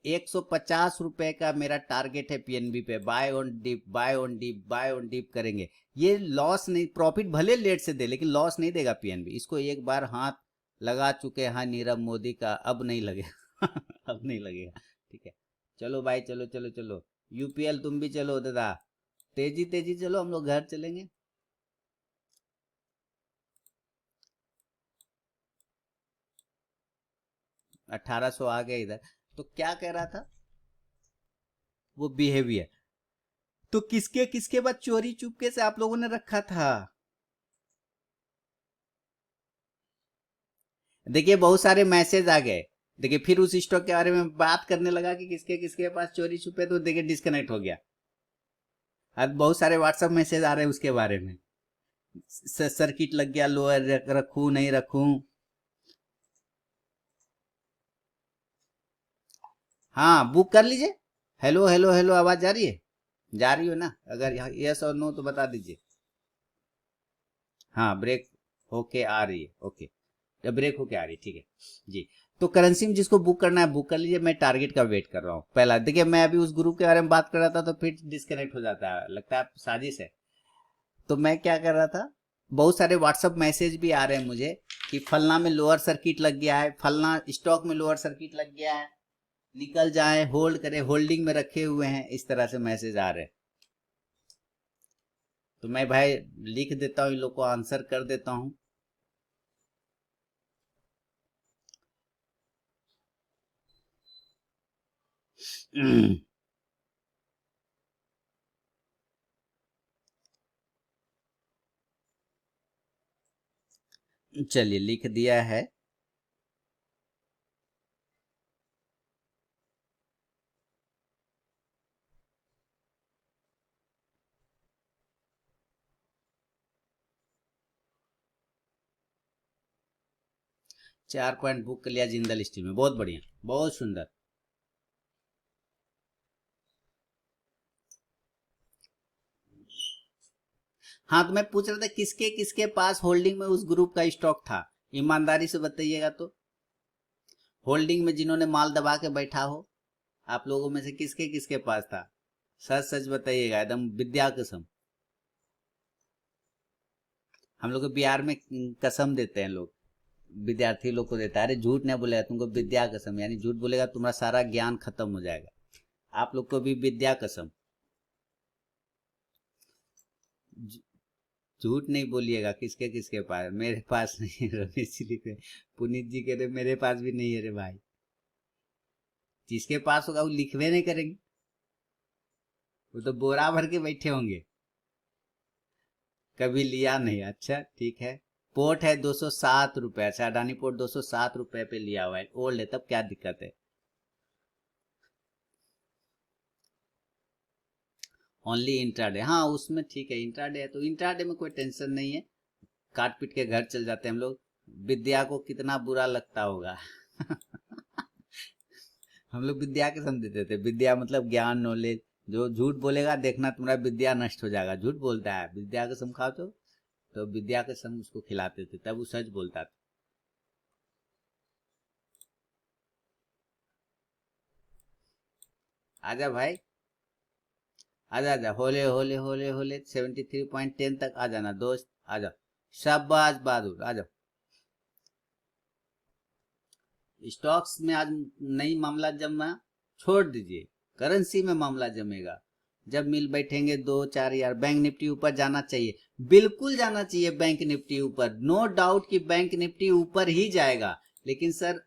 150 रुपए का मेरा टारगेट है पीएनबी पे, buy on dip, buy on dip, buy on dip करेंगे। ये लॉस नहीं, प्रॉफिट भले लेट से दे लेकिन लॉस नहीं देगा पीएनबी। इसको एक बार हाथ लगा चुके हैं नीरव मोदी का, अब नहीं लगेगा। अब नहीं लगेगा, ठीक है। चलो भाई, चलो चलो चलो, यूपीएल तुम भी चलो दादा, तेजी तेजी चलो, हम लोग घर चलेंगे। 1800 आ गए इधर। तो क्या कह रहा था? वो बिहेवियर, तो किसके किसके बाद चोरी चुपके से आप लोगों ने रखा था? देखिए बहुत सारे मैसेज आ गए, देखिए फिर उस स्टॉक के बारे में बात करने लगा कि किसके किसके पास चोरी छुपे, तो देखिए डिस्कनेक्ट हो गया। अब बहुत सारे व्हाट्सएप मैसेज आ रहे हैं उसके बारे में, सर्किट लग गया, लोअर रखूं नहीं रखूं। हाँ बुक कर लीजिए। हेलो हेलो हेलो, आवाज जा रही है? जा रही हो ना? अगर यस और नो तो बता दीजिए। हाँ ब्रेक होके आ रही है, ओके, जब ब्रेक होके आ रही है, ठीक है जी। तो करेंसी में जिसको बुक करना है बुक कर लीजिए, मैं टारगेट का वेट कर रहा हूँ। पहला देखिए, मैं अभी उस ग्रुप के बारे में बात कर रहा था तो फिर डिस्कनेक्ट हो जाता है, लगता है साजिश है। तो मैं क्या कर रहा था, बहुत सारे व्हाट्सअप मैसेज भी आ रहे हैं मुझे कि फलना में लोअर सर्किट लग गया है, फलना स्टॉक में लोअर सर्किट लग गया है, निकल जाए, होल्ड करें, होल्डिंग में रखे हुए हैं, इस तरह से मैसेज आ रहे हैं। तो मैं भाई लिख देता हूँ, इन लोग को आंसर कर देता हूँ। चलिए लिख दिया है। 4 पॉइंट बुक कर लिया जिंदल स्टील में, बहुत बढ़िया, बहुत सुंदर। हाँ तो मैं पूछ रहा था किसके किसके पास होल्डिंग में उस ग्रुप का स्टॉक था, ईमानदारी से बताइएगा तो। होल्डिंग में जिन्होंने माल दबा के बैठा हो, आप लोगों में से किसके किसके पास था, सच सच बताइएगा, एकदम विद्या कसम। हम लोग बिहार में कसम देते हैं लोग, विद्यार्थी लोग को देता है, अरे झूठ नहीं बोलेगा तुमको विद्या कसम, यानी झूठ बोलेगा तुम्हारा सारा ज्ञान खत्म हो जाएगा। आप लोग को भी विद्या कसम, झूठ नहीं बोलिएगा। किसके किसके पास, मेरे पास नहीं है, रमेश जी लिखे, पुनीत जी कह रहे मेरे पास भी नहीं है रे भाई। जिसके पास होगा वो लिखवे नहीं करेंगे, वो तो बोरा भर के बैठे होंगे। कभी लिया नहीं, अच्छा ठीक है। पोर्ट है 207 रुपए, अच्छा अडानी पोर्ट 207 रुपए पे लिया हुआ है, ओल्ड है, तब क्या दिक्कत है। ओनली इंट्राडे, हाँ उसमें ठीक है, इंट्राडे है तो इंट्राडे में कोई टेंशन नहीं है, काट पीट के घर चल जाते हैं हम लोग। विद्या को कितना बुरा लगता होगा। हम लोग विद्या के समझ देते थे, विद्या मतलब ज्ञान नॉलेज। जो झूठ बोलेगा देखना तुम्हारा विद्या नष्ट हो जाएगा, झूठ बोलता है, विद्या के सम खाओ तो विद्या के सम उसको खिलाते थे, तब वो सच बोलता था। आजा भाई, आजा आजा, होले होले होले होले 73.10 तक आ जाना दोस्त, आजा। शाबाश बहादुर, आजा। स्टॉक्स में आज नई मामला जमा, छोड़ दीजिए, करेंसी में मामला जमेगा। जब मिल बैठेंगे 2-4 यार, बैंक निफ्टी ऊपर जाना चाहिए, बिल्कुल जाना चाहिए बैंक निफ्टी ऊपर, नो डाउट कि बैंक निफ्टी ऊपर ही जाएगा। लेकिन सर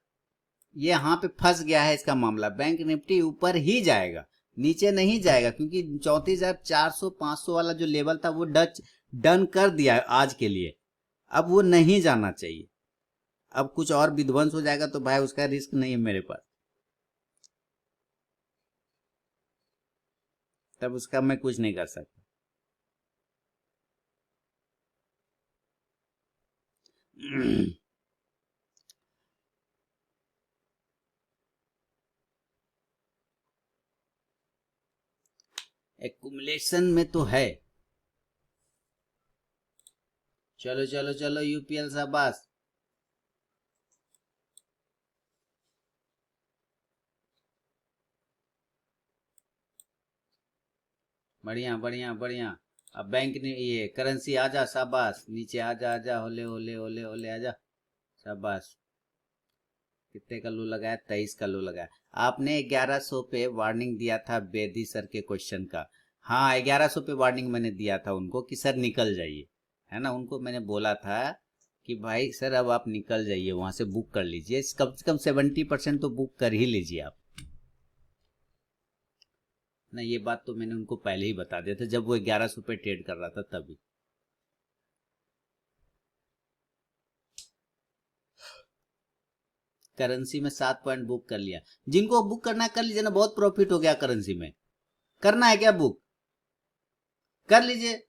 ये यहाँ पे फंस गया है इसका मामला, बैंक निफ्टी ऊपर ही जाएगा, नीचे नहीं जाएगा, क्योंकि 34,400-500 वाला जो लेवल था वो डन कर दिया आज के लिए, अब वो नहीं जाना चाहिए। अब कुछ और विध्वंस हो जाएगा तो भाई उसका रिस्क नहीं है मेरे पास, तब उसका मैं कुछ नहीं कर सकता। एक्युमुलेशन में तो है। चलो चलो चलो यूपीएल शाबाश। बढ़िया बढ़िया बढ़िया। अब बैंक ने ये करेंसी आजा, शाबाश, नीचे आजा आजा, होले होले होले होले आजा, शाबाश। कितने का लो लगाया, 23 का लो लगाया। आपने 1100 पे वार्निंग दिया था बेदी सर के क्वेश्चन का, हाँ 1100 पे वार्निंग मैंने दिया था उनको कि सर निकल जाइए, है ना, उनको मैंने बोला था कि भाई सर अब आप निकल जाइए वहां से, बुक कर लीजिए, कम से कम 70% तो बुक कर ही लीजिए आप ना। ये बात तो मैंने उनको पहले ही बता दिया था जब वो 1100 पे ट्रेड कर रहा था तभी। करेंसी में 7 पॉइंट बुक कर लिया, जिनको बुक करना है कर लीजिए ना, बहुत प्रॉफिट हो गया करेंसी में। करना है क्या बुक, कर लीजिए,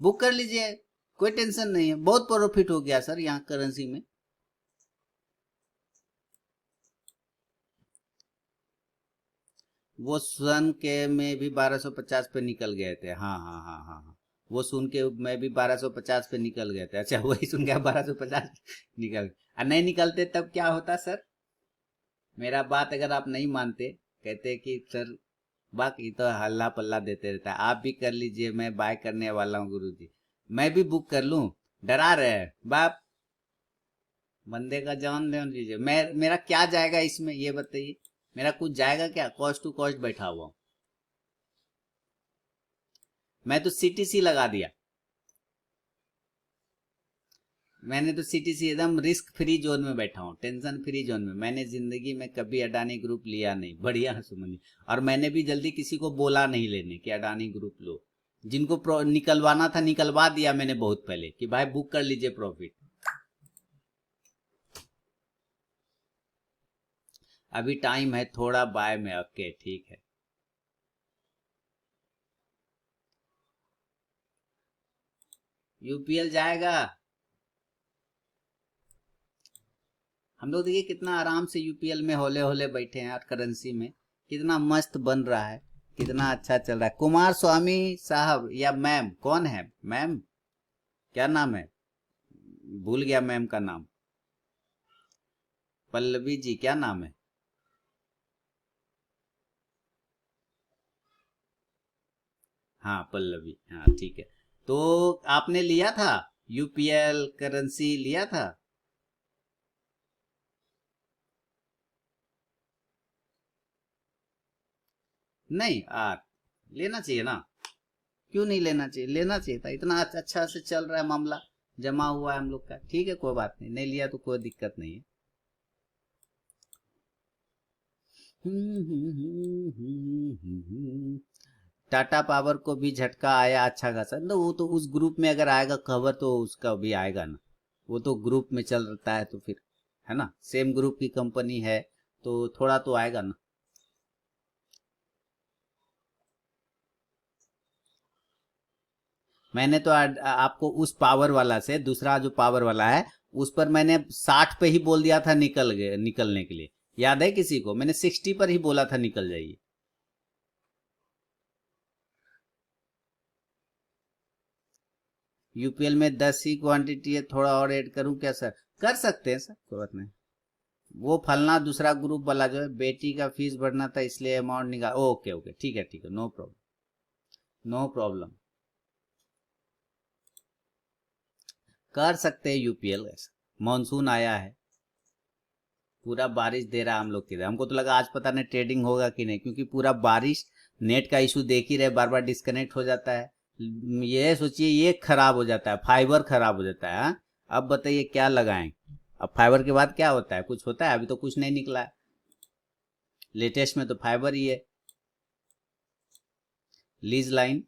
बुक कर लीजिए, कोई टेंशन नहीं है, बहुत प्रॉफिट हो गया सर यहाँ करेंसी में। वो सन के में भी 1250 पे निकल गए थे, हाँ हाँ हाँ हाँ हाँ, वो सुन के मैं भी 1250 पे निकल गए थे, अच्छा वही सुन के 1250 निकल, और नहीं निकलते तब क्या होता सर। मेरा बात अगर आप नहीं मानते, कहते कि सर बाकी तो हल्ला पल्ला देते रहता है, आप भी कर लीजिए, मैं बाय करने वाला हूँ गुरुजी, मैं भी बुक कर लूं, डरा रहे हैं बाप, बंदे का जान ले लीजिए, मैं मेरा क्या जाएगा इसमें ये बताइए, मेरा कुछ जाएगा क्या, कॉस्ट टू कॉस्ट बैठा हुआ हूं। मैं तो सीटीसी लगा दिया, मैंने तो सीटीसी एकदम रिस्क फ्री जोन में बैठा हूँ, टेंशन फ्री जोन में, मैंने जिंदगी में कभी अडानी ग्रुप लिया नहीं, बढ़िया सुमन जी। और मैंने भी जल्दी किसी को बोला नहीं लेने कि अडानी ग्रुप लो, जिनको निकलवाना था निकलवा दिया मैंने बहुत पहले कि भाई बुक कर लीजिए प्रॉफिट। अभी टाइम है थोड़ा बाय में, ओके ठीक है। यूपीएल जाएगा, हम लोग देखिए कितना आराम से यूपीएल में होले होले बैठे हैं, और करेंसी में कितना मस्त बन रहा है, कितना अच्छा चल रहा है। कुमार स्वामी साहब या मैम, कौन है मैम, क्या नाम है, भूल गया मैम का नाम। पल्लवी जी, क्या नाम है? हाँ पल्लवी, हाँ ठीक है। तो आपने लिया था यूपीएल करेंसी, लिया था? नहीं लेना चाहिए ना, क्यों नहीं लेना चाहिए, लेना चाहिए था। इतना अच्छा से चल रहा है मामला, जमा हुआ है हम लोग का, ठीक है कोई बात नहीं, नहीं लिया तो कोई दिक्कत नहीं है। टाटा पावर को भी झटका आया अच्छा खासा, तो वो तो उस ग्रुप में अगर आएगा खबर तो उसका भी आएगा ना, वो तो ग्रुप में चल रहा है तो फिर, है ना, सेम ग्रुप की कंपनी है तो थोड़ा तो आएगा ना। मैंने तो आपको उस पावर वाला से, दूसरा जो पावर वाला है उस पर मैंने 60 पे ही बोल दिया था निकल गए, निकलने के लिए। याद है किसी को? मैंने 60 पर ही बोला था निकल जाइए। यूपीएल में 10 ही क्वांटिटी है, थोड़ा और ऐड करूं क्या सर? कर सकते हैं सर, कोई बात नहीं। वो फलना दूसरा ग्रुप वाला जो है, बेटी का फीस भरना था इसलिए अमाउंट निकाल, ओके ओके ठीक है ठीक है, नो प्रॉब्लम, नो प्रॉब्लम, कर सकते हैं यूपीएल। ऐसा मानसून आया है, पूरा बारिश दे रहा है हम लोग की तरफ। हमको तो लगा आज पता नहीं ट्रेडिंग होगा कि नहीं, क्योंकि पूरा बारिश, नेट का इशू देख ही रहे, बार बार डिस्कनेक्ट हो जाता है। ये सोचिए ये खराब हो जाता है, फाइबर खराब हो जाता है, हाँ? अब बताइए क्या लगाएं? अब फाइबर के बाद क्या होता है, कुछ होता है? अभी तो कुछ नहीं निकला है, लेटेस्ट में तो फाइबर ही है। लीज लाइन,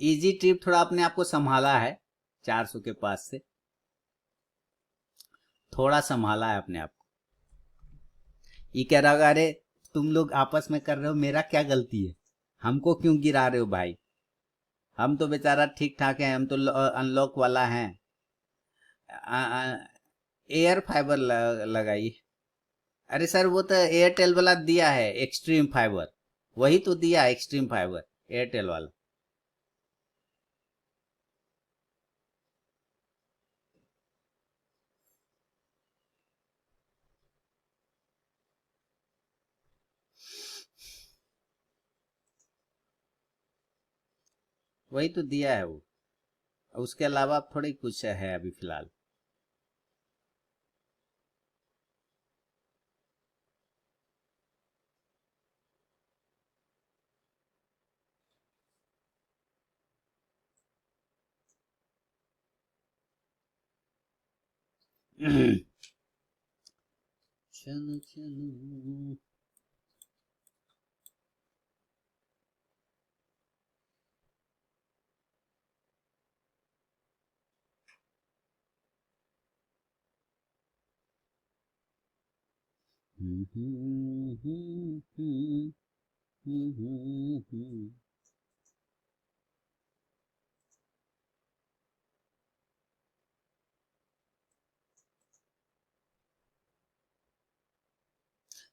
इजी ट्रिप थोड़ा अपने आप को संभाला है, 400 के पास से थोड़ा संभाला है अपने आप को। ये कह रहा होगा, अरे तुम लोग आपस में कर रहे हो, मेरा क्या गलती है, हमको क्यों गिरा रहे हो भाई, हम तो बेचारा ठीक ठाक है, हम तो अनलॉक वाला हैं। एयर फाइबर लगाइए। अरे सर वो तो एयरटेल वाला दिया है, एक्सट्रीम फाइबर, वही तो दिया है एक्सट्रीम फाइबर, एयरटेल वाला। वही तो दिया है वो, उसके अलावा अब थोड़ी कुछ है अभी फिलहाल। चलो चलो।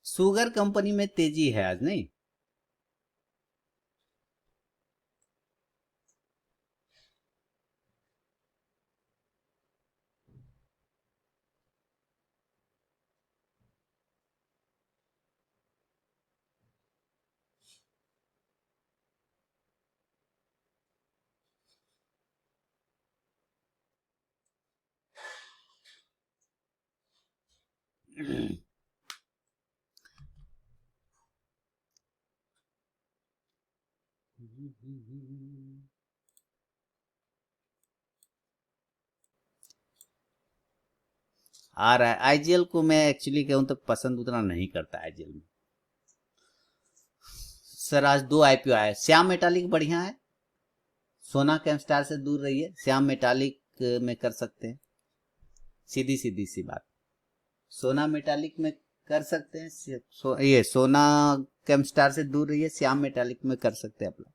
शुगर कंपनी में तेजी है आज, नहीं? आ रहा है आईजीएल को, मैं एक्चुअली कहूँ तो पसंद उतना नहीं करता आईजीएल में। सर आज 2 आईपीओ आया, श्याम मेटालिक बढ़िया है, सोना कैमस्टार से दूर रहिए, श्याम मेटालिक में कर सकते हैं, सीधी सीधी सी बात। सोना मेटालिक में कर सकते हैं, ये सोना केमस्टार से दूर रहिए, श्याम मेटालिक में कर सकते हैं अपना।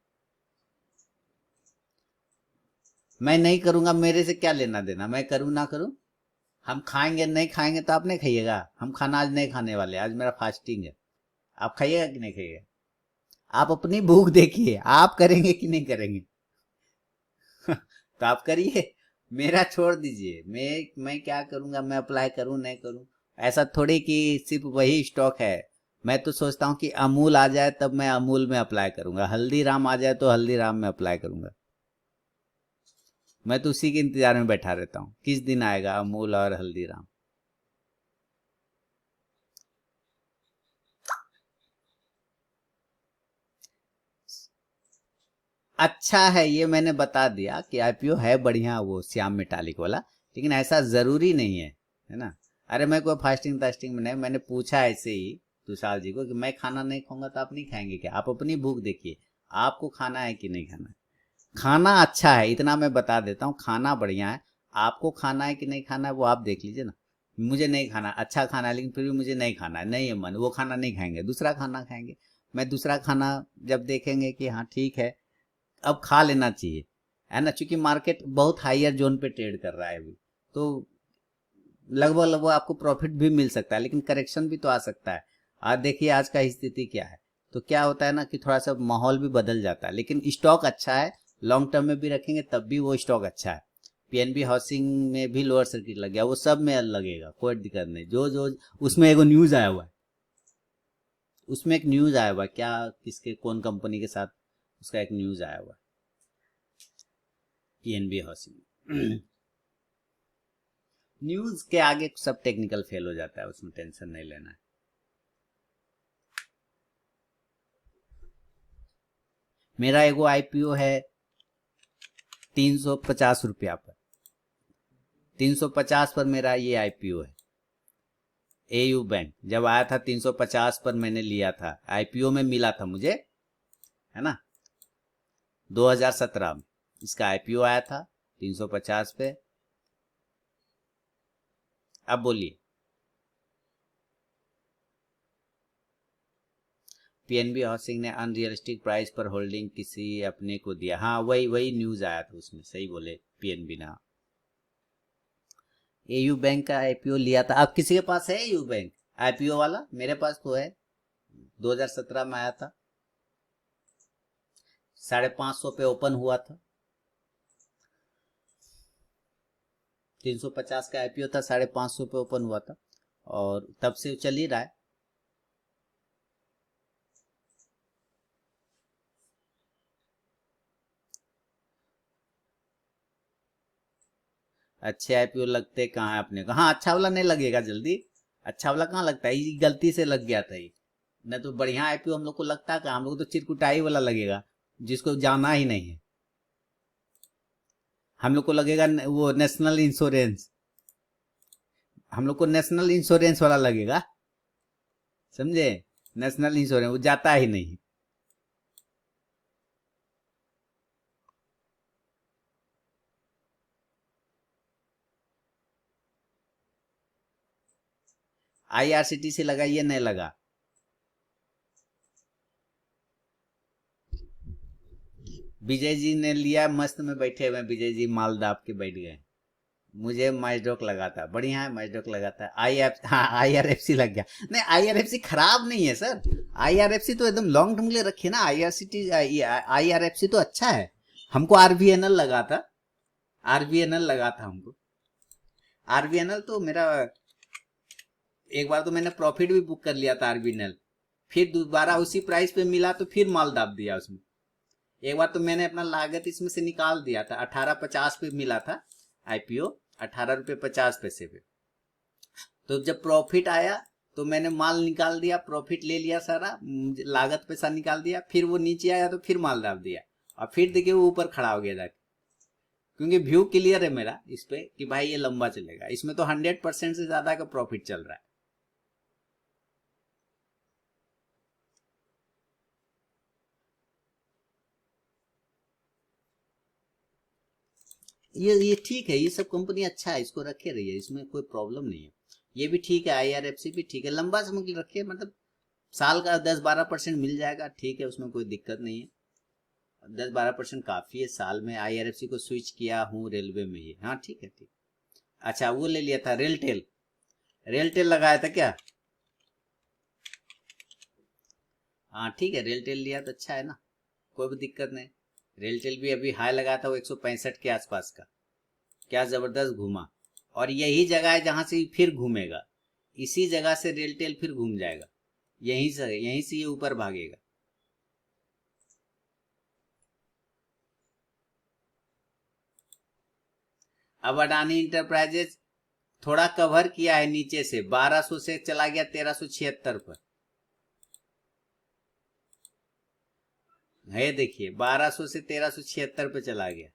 मैं नहीं करूंगा, मेरे से क्या लेना देना, मैं करूं ना करूं। हम खाएंगे नहीं खाएंगे तो आप नहीं खाइएगा, हम खाना आज नहीं खाने वाले, आज मेरा फास्टिंग है। आप खाइएगा कि नहीं खाइएगा? आप अपनी भूख देखिए, आप करेंगे कि नहीं करेंगे। तो आप करिए, मेरा छोड़ दीजिए। मैं क्या करूंगा, मैं अप्लाई करूं नहीं करूं, ऐसा थोड़ी कि सिर्फ वही स्टॉक है। मैं तो सोचता हूँ कि अमूल आ जाए तब मैं अमूल में अप्लाई करूंगा, हल्दीराम आ जाए तो हल्दीराम में अप्लाई करूंगा। मैं तो उसी के इंतजार में बैठा रहता हूँ, किस दिन आएगा अमूल और हल्दीराम। अच्छा है, ये मैंने बता दिया कि आईपीओ है बढ़िया वो श्याम मेटालिक वाला, लेकिन ऐसा जरूरी नहीं है ना। अरे मैं कोई फास्टिंग तास्टिंग में नहीं, मैंने पूछा ऐसे ही तुषार जी को कि मैं खाना नहीं खाऊंगा तो आप नहीं खाएंगे क्या? आप अपनी भूख देखिए, आपको खाना है कि नहीं खाना है। खाना अच्छा है, इतना मैं बता देता हूँ, खाना बढ़िया है। आपको खाना है कि नहीं खाना है वो आप देख लीजिए ना। मुझे नहीं खाना, अच्छा खाना है लेकिन फिर भी मुझे नहीं खाना है, नहीं है मन, वो खाना नहीं खाएंगे, दूसरा खाना खाएंगे। मैं दूसरा खाना जब देखेंगे कि हाँ ठीक है, अब खा लेना चाहिए, है ना, क्योंकि मार्केट बहुत हायर जोन पे ट्रेड कर रहा है अभी, तो लगभग लगभग आपको प्रॉफिट भी मिल सकता है, लेकिन करेक्शन भी तो आ सकता है। आज देखिए आज का स्थिति क्या है, तो क्या होता है ना कि थोड़ा सा माहौल भी बदल जाता है, लेकिन स्टॉक अच्छा है। लॉन्ग टर्म में भी रखेंगे तब भी वो स्टॉक अच्छा है। पीएनबी हाउसिंग में भी लोअर सर्किट लग गया, वो सब में लगेगा, कोई दिक्कत नहीं। जो जो उसमें एगो न्यूज आया हुआ है, उसमें एक न्यूज आया हुआ है, क्या किसके कौन कंपनी के साथ, उसका एक न्यूज आया हुआ है पीएनबी हाउसिंग। न्यूज के आगे सब टेक्निकल फेल हो जाता है, उसमें टेंशन नहीं लेना है। मेरा एगो आईपीओ है 350 रुपया पर, 350 पर मेरा ये आईपीओ है। एयू बैंक जब आया था 350 पर मैंने लिया था, आईपीओ में मिला था मुझे, है ना, 2017 में इसका आईपीओ आया था 350 पे। अब बोलिए। पीएनबी हाउसिंग ने अनरियलिस्टिक प्राइस पर होल्डिंग किसी अपने को दिया, हाँ वही वही न्यूज आया था उसमें, सही बोले पीएनबी ने। एयू बैंक का आईपीओ लिया था। अब किसी के पास है एयू बैंक आईपीओ वाला? मेरे पास तो है, 2017 में आया था, 550 पे ओपन हुआ था। 350 का आईपीओ था, 550 पे ओपन हुआ था, और तब से चल ही रहा है। अच्छे आईपीओ लगते कहाँ है अपने को? हाँ, अच्छा वाला नहीं लगेगा जल्दी, अच्छा वाला कहाँ लगता है, ये गलती से लग गया था ये। न तो बढ़िया आईपीओ हम लोग को लगता है, कि हम लोग तो चिरकुटाई वाला लगेगा, जिसको जाना ही नहीं है। हम लोग को लगेगा वो नेशनल इंश्योरेंस, हम लोग को नेशनल इंश्योरेंस वाला लगेगा, समझे? नेशनल इंश्योरेंस वो जाता ही नहीं। आईआरसीटीसी लगा, ये नहीं लगा। विजय जी ने लिया, मस्त में बैठे हुए विजय जी, माल दाब के बैठ गए। मुझे मैचडॉक लगा था, बढ़िया है, मैचडॉक लगा था। हाँ आईआरएफसी लग गया। नहीं आईआरएफसी खराब नहीं है सर, आईआरएफसी तो एकदम लॉन्ग टर्म के लिए रखिए ना। आईआरएफसी तो अच्छा है। हमको आरबीएनएल लगा था, आरबीएनएल लगा था हमको। आरबीएनएल तो मेरा, एक बार तो मैंने प्रॉफिट भी बुक कर लिया था आरबीएनएल, फिर दोबारा उसी प्राइस पे मिला तो फिर माल दाब दिया उसमें। एक बार तो मैंने अपना लागत इसमें से निकाल दिया था, 18.50 पे मिला था आईपीओ, 18 रुपये 50 पैसे पे। तो जब प्रॉफिट आया तो मैंने माल निकाल दिया, प्रॉफिट ले लिया सारा, लागत पैसा निकाल दिया, फिर वो नीचे आया तो फिर माल डाल दिया, और फिर देखिए वो ऊपर खड़ा हो गया जाके। क्योंकि व्यू क्लियर है मेरा इस पे कि भाई ये लंबा चलेगा, इसमें तो 100% से ज्यादा का प्रॉफिट चल रहा है। ये ठीक है, ये सब कंपनी अच्छा है, इसको रखे रहिए, इसमें कोई प्रॉब्लम नहीं है। ये भी ठीक है, IRFC भी ठीक है, लंबा समय के लिए रखिए, मतलब साल का 10-12% मिल जाएगा, ठीक है, उसमें कोई दिक्कत नहीं है। 10-12% काफी है साल में। IRFC को स्विच किया हूँ रेलवे में ही, हाँ ठीक है ठीक। अच्छा वो ले लिया था रेलटेल, रेलटेल लगाया था क्या? हाँ ठीक है, रेलटेल लिया तो अच्छा है ना, कोई भी दिक्कत नहीं। रेलटेल भी अभी हाई लगा था वो 165 के आसपास का, क्या जबरदस्त घूमा। और यही जगह है जहां से फिर घूमेगा, इसी जगह से रेलटेल फिर घूम जाएगा, यहीं से ये ऊपर भागेगा। अब अडानी इंटरप्राइजेज थोड़ा कवर किया है नीचे से, 1200 से चला गया 1376 पर, है देखिए 1200 से 1376 पे चला गया।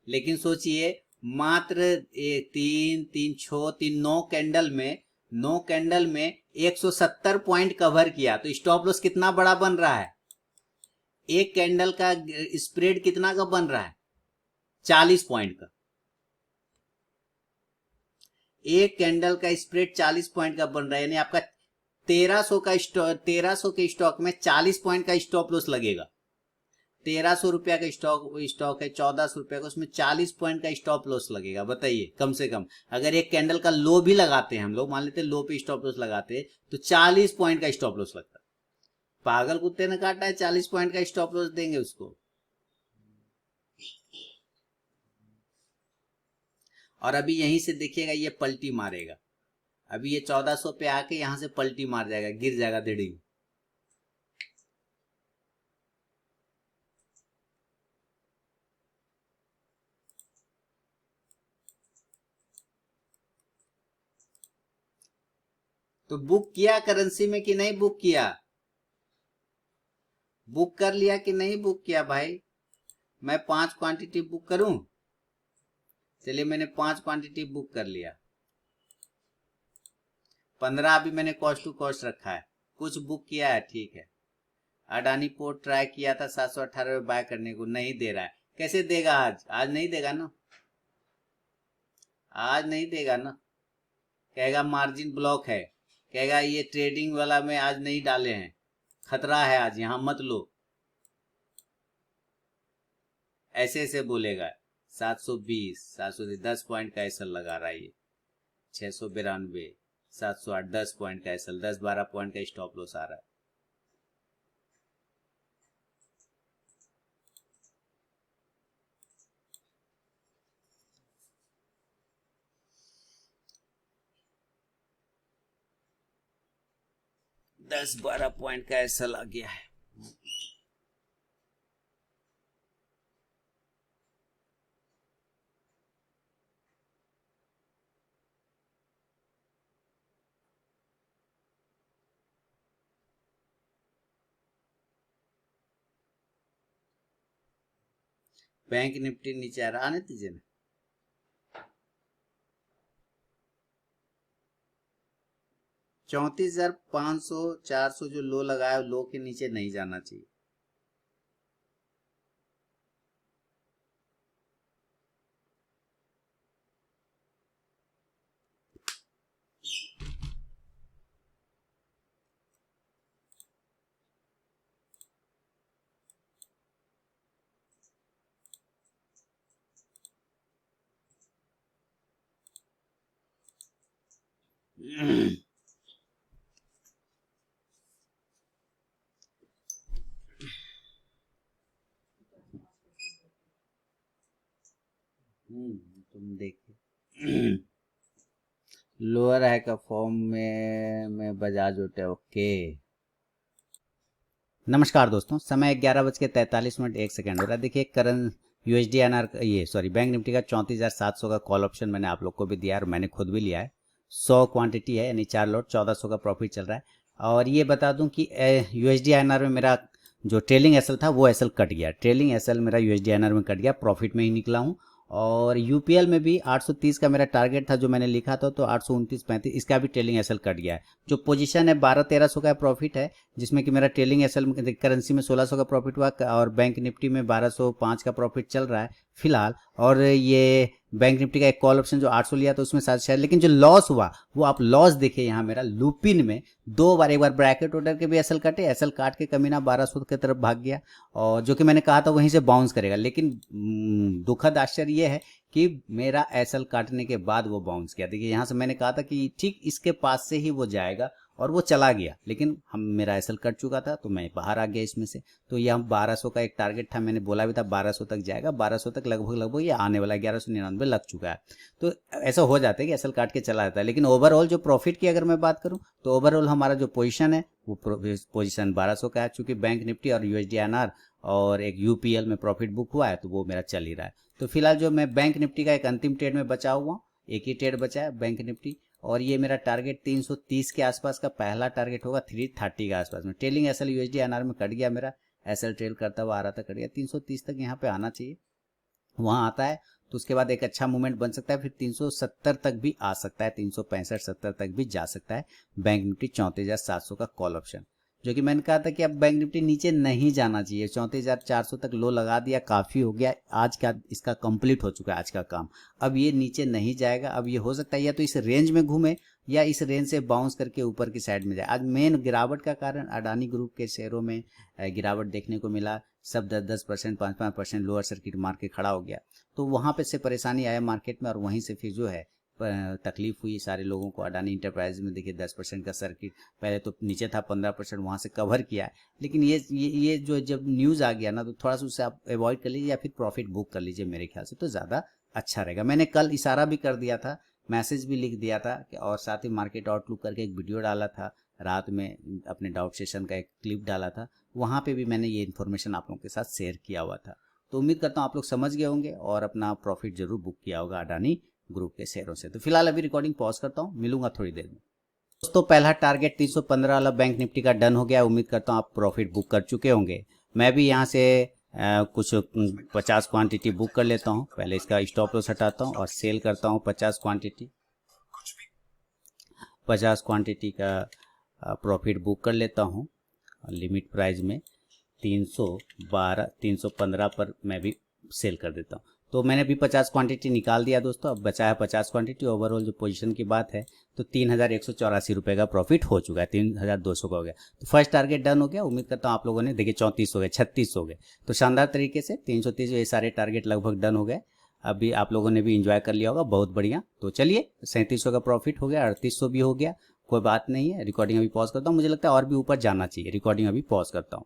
लेकिन सोचिए मात्र 9 कैंडल में 170 पॉइंट कवर किया, तो स्टॉप लॉस कितना बड़ा बन रहा है, एक कैंडल का स्प्रेड कितना का बन रहा है, 40 पॉइंट का। एक कैंडल का स्प्रेड 40 पॉइंट का बन रहा है, यानी आपका 1300 के स्टॉक में 40 पॉइंट का स्टॉप लॉस लगेगा। 1300 रुपया का स्टॉक है, 1400 रुपया का, उसमें 40 पॉइंट का स्टॉप लॉस लगेगा। बताइए, कम से कम अगर एक कैंडल का लो भी लगाते हैं हम लोग, मान लेते हैं लो पे स्टॉप लॉस लगाते हैं, तो 40 पॉइंट का स्टॉप लॉस लगता है। पागल कुत्ते ने काटा है, 40 पॉइंट का स्टॉप लॉस देंगे उसको। और अभी यहीं से देखिएगा ये पलटी मारेगा, अभी ये 1400 पे आके यहां से पलटी मार जाएगा, गिर जाएगा दिड़ी। तो बुक किया करेंसी में कि नहीं बुक किया? बुक कर लिया कि नहीं बुक किया भाई? मैं 5 क्वांटिटी बुक करूं? चलिए मैंने 5 क्वांटिटी बुक कर लिया, 15 अभी मैंने कॉस्ट टू कॉस्ट रखा है, कुछ बुक किया है, ठीक है। अडानी पोर्ट ट्राई किया था 718 में बाय करने को, नहीं दे रहा है। कैसे देगा आज? आज नहीं देगा ना, आज नहीं देगा ना, कहेगा मार्जिन ब्लॉक है, कहेगा ये ट्रेडिंग वाला में आज नहीं डाले हैं, खतरा है आज, यहां मत लो, ऐसे ऐसे बोलेगा। 720, 10 पॉइंट का ऐसा लगा रहा है ये, 692, 708, 10 पॉइंट का ऐसा, 10-12 पॉइंट का स्टॉप लॉस आ रहा है। दस 12 पॉइंट का ऐसा लग गया है। बैंक निफ्टी नीचे आ रहा, आने दीजिए ना। 34,500 400 जो लो लगाया, लो के नीचे नहीं जाना चाहिए। तुम देखिए लोअर है का फॉर्म में मैं बजाज होते, ओके। नमस्कार दोस्तों, समय 11:43 हो रहा है। देखिए करंट USD/INR ये सॉरी बैंक निफ्टी का 34,700 का कॉल ऑप्शन मैंने आप लोग को भी दिया और मैंने खुद भी लिया है। 100 क्वांटिटी है, यानी 4 लॉट, 1400 का प्रॉफिट चल रहा है। और ये बता दूं कि USD/INR में मेरा जो ट्रेलिंग एसएल था वो एसएल कट गया, ट्रेलिंग एसएल मेरा USD/INR में कट गया, प्रॉफिट में ही निकला हूँ। और यूपीएल में भी 830 का मेरा टारगेट था जो मैंने लिखा था, तो 829-35 इसका भी ट्रेलिंग एसएल कट गया है। जो पोजीशन है 12-1300 का प्रॉफिट है, जिसमें कि मेरा ट्रेलिंग एसएल करेंसी में 1600 का प्रॉफिट हुआ और बैंक निफ्टी में 1205 का प्रॉफिट चल रहा है फिलहाल। और ये बैंक निफ्टी का एक कॉल ऑप्शन जो 800 लिया था उसमें 7 शेयर, लेकिन जो लॉस हुआ वो आप लॉस देखिए यहाँ मेरा लुपिन में 2 बार, एक बार ब्रैकेट ऑर्डर के भी एसएल काटे, एसएल काट के कमीना 1200 की तरफ भाग गया, और जो कि मैंने कहा था वहीं से बाउंस करेगा, लेकिन दुखद आश्चर्य ये है कि मेरा एसएल काटने के बाद वो बाउंस किया। देखिए यहाँ से मैंने कहा था कि ठीक इसके पास से ही वो जाएगा, और वो चला गया, लेकिन मेरा एसएल कट चुका था तो मैं बाहर आ गया इसमें से। तो यह 1200 का एक टारगेट था, मैंने बोला भी था 1200 तक जाएगा, 1200 तक लगभग ये आने वाला 1199 लग चुका है। तो ऐसा हो जाता है कि एसएल काट के चला जाता है, लेकिन ओवरऑल जो प्रॉफिट की अगर मैं बात करूं तो ओवरऑल हमारा जो पोजीशन है वो पोजीशन 1200 का है। चूंकि बैंक निफ्टी और USD/INR और एक UPL में प्रॉफिट बुक हुआ है तो वो मेरा चल ही रहा है। तो फिलहाल जो मैं बैंक निफ्टी का एक अंतिम ट्रेड में बचा हुआ, एक ही ट्रेड बचा है बैंक निफ्टी, और ये मेरा टारगेट 330 के आसपास का पहला टारगेट होगा, 330 के आसपास में। ट्रेलिंग एसएल USD/INR में कट गया मेरा, एसएल ट्रेल करता हुआ आ रहा था, कट गया, 330 तक यहाँ पे आना चाहिए, वहाँ आता है तो उसके बाद एक अच्छा मूवमेंट बन सकता है, फिर 370 तक भी आ सकता है, 365-70 तक भी जा सकता है बैंक निफ्टी 34,700 का कॉल ऑप्शन। जो कि मैंने कहा था कि अब बैंक निफ्टी नीचे नहीं जाना चाहिए, 34,400 तक लो लगा दिया, काफ़ी हो गया, आज का इसका कंप्लीट हो चुका है आज का काम। अब ये नीचे नहीं जाएगा, अब ये हो सकता है या तो इस रेंज में घूमे या इस रेंज से बाउंस करके ऊपर की साइड में जाए। आज मेन गिरावट का कारण अडानी ग्रुप के शेयरों में गिरावट देखने को मिला, सब 10-10%, 5-5% लोअर सर्किट मार के खड़ा हो गया, तो वहाँ पे से परेशानी आया मार्केट में, और वहीं से फिर जो है तकलीफ हुई सारे लोगों को। अडानी इंटरप्राइज में देखिए 10% का सर्किट, पहले तो नीचे था 15%, वहाँ से कवर किया है, लेकिन ये जो जब न्यूज़ आ गया ना तो थोड़ा सा उससे आप अवॉइड कर लीजिए या फिर प्रॉफिट बुक कर लीजिए, मेरे ख्याल से तो ज़्यादा अच्छा रहेगा। मैंने कल इशारा भी कर दिया था, मैसेज भी लिख दिया था, और साथ ही मार्केट आउटलुक करके एक वीडियो डाला था रात में, अपने डाउट सेशन का एक क्लिप डाला था, वहाँ पे भी मैंने ये इन्फॉर्मेशन आप लोगों के साथ शेयर किया हुआ था। तो उम्मीद करता हूँ आप लोग समझ गए होंगे और अपना प्रॉफिट जरूर बुक किया होगा अडानी ग्रुप के शेयरों से। तो फिलहाल अभी रिकॉर्डिंग पॉज करता हूँ, मिलूंगा थोड़ी देर में। दोस्तों पहला टारगेट 315 वाला बैंक निफ्टी का डन हो गया, उम्मीद करता हूँ आप प्रॉफिट बुक कर चुके होंगे। मैं भी यहाँ से कुछ 50 क्वांटिटी बुक कर लेता हूँ, पहले इसका स्टॉप लॉस हटाता हूँ और सेल करता हूँ 50 क्वांटिटी, 50 क्वांटिटी का प्रॉफिट बुक कर लेता हूँ। लिमिट प्राइस में 315 पर मैं भी सेल कर देता हूँ। तो मैंने भी 50 क्वांटिटी निकाल दिया दोस्तों, अब बचा है 50 क्वांटिटी। ओवरऑल जो पोजीशन की बात है तो 3,184 रुपये का प्रॉफिट हो चुका है, 3,200 का हो गया। तो फर्स्ट टारगेट डन हो गया, उम्मीद करता हूँ आप लोगों ने, देखिए 34 हो गए, 36 हो गए, तो शानदार तरीके से 330 ये सारे टारगेट लगभग डन हो गए। अभी आप लोगों ने भी इंजॉय कर लिया होगा, बहुत बढ़िया। तो चलिए 3700 का प्रॉफिट हो गया, 3800 भी हो गया, कोई बात नहीं है। रिकॉर्डिंग अभी पॉज करता हूँ, मुझे लगता है और भी ऊपर जाना चाहिए, रिकॉर्डिंग अभी पॉज करता हूँ।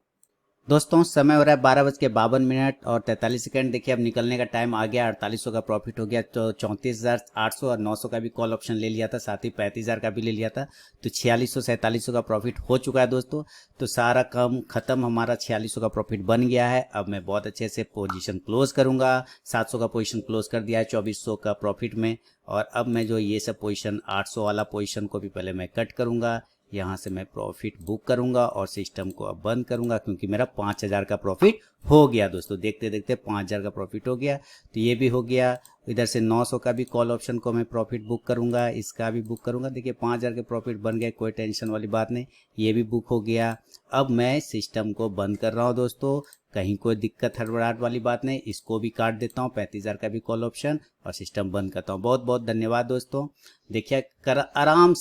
दोस्तों समय हो रहा है 12:52 और 43 सेकंड। देखिए अब निकलने का टाइम आ गया, 4800 का प्रॉफिट हो गया, तो 34,800 और 900 का भी कॉल ऑप्शन ले लिया था, साथ ही 35,000 का भी ले लिया था, तो 4600-4700 का प्रॉफिट हो चुका है दोस्तों। तो सारा काम खत्म, हमारा 4600 का प्रॉफिट बन गया है। अब मैं बहुत अच्छे से पोजीशन क्लोज करूंगा, 700 का पोजीशन क्लोज कर दिया है 2400 का प्रॉफिट में, और अब मैं जो ये सब पोजीशन 800 वाला पोजीशन को भी पहले मैं कट करूंगा, यहाँ से मैं प्रॉफिट बुक करूंगा और सिस्टम को अब बंद करूंगा, क्योंकि मेरा 5,000 का प्रॉफिट हो गया दोस्तों। देखते देखते 5,000 का प्रॉफिट हो गया, तो ये भी हो गया। इधर से 900 का भी कॉल ऑप्शन को मैं प्रॉफिट बुक करूंगा, इसका भी बुक करूंगा। देखिए 5,000 के प्रॉफिट बन गए, कोई टेंशन वाली बात नहीं, ये भी बुक हो गया। अब मैं सिस्टम को बंद कर रहा हूँ दोस्तों, कहीं कोई दिक्कत हड़बड़ाहट वाली बात नहीं, इसको भी काट देता हूँ 35,000 का भी कॉल ऑप्शन और सिस्टम बंद करता हूँ। बहुत बहुत धन्यवाद दोस्तों। देखिए आराम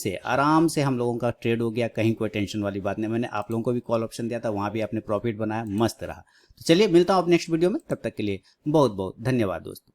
से हम लोगों का ट्रेड हो गया, कहीं कोई टेंशन वाली बात नहीं। मैंने आप लोगों को भी कॉल ऑप्शन दिया था, वहाँ भी आपने प्रॉफिट बनाया, मस्त रहा। तो चलिए मिलता हूँ अब नेक्स्ट वीडियो में, तब तक के लिए बहुत बहुत धन्यवाद दोस्तों।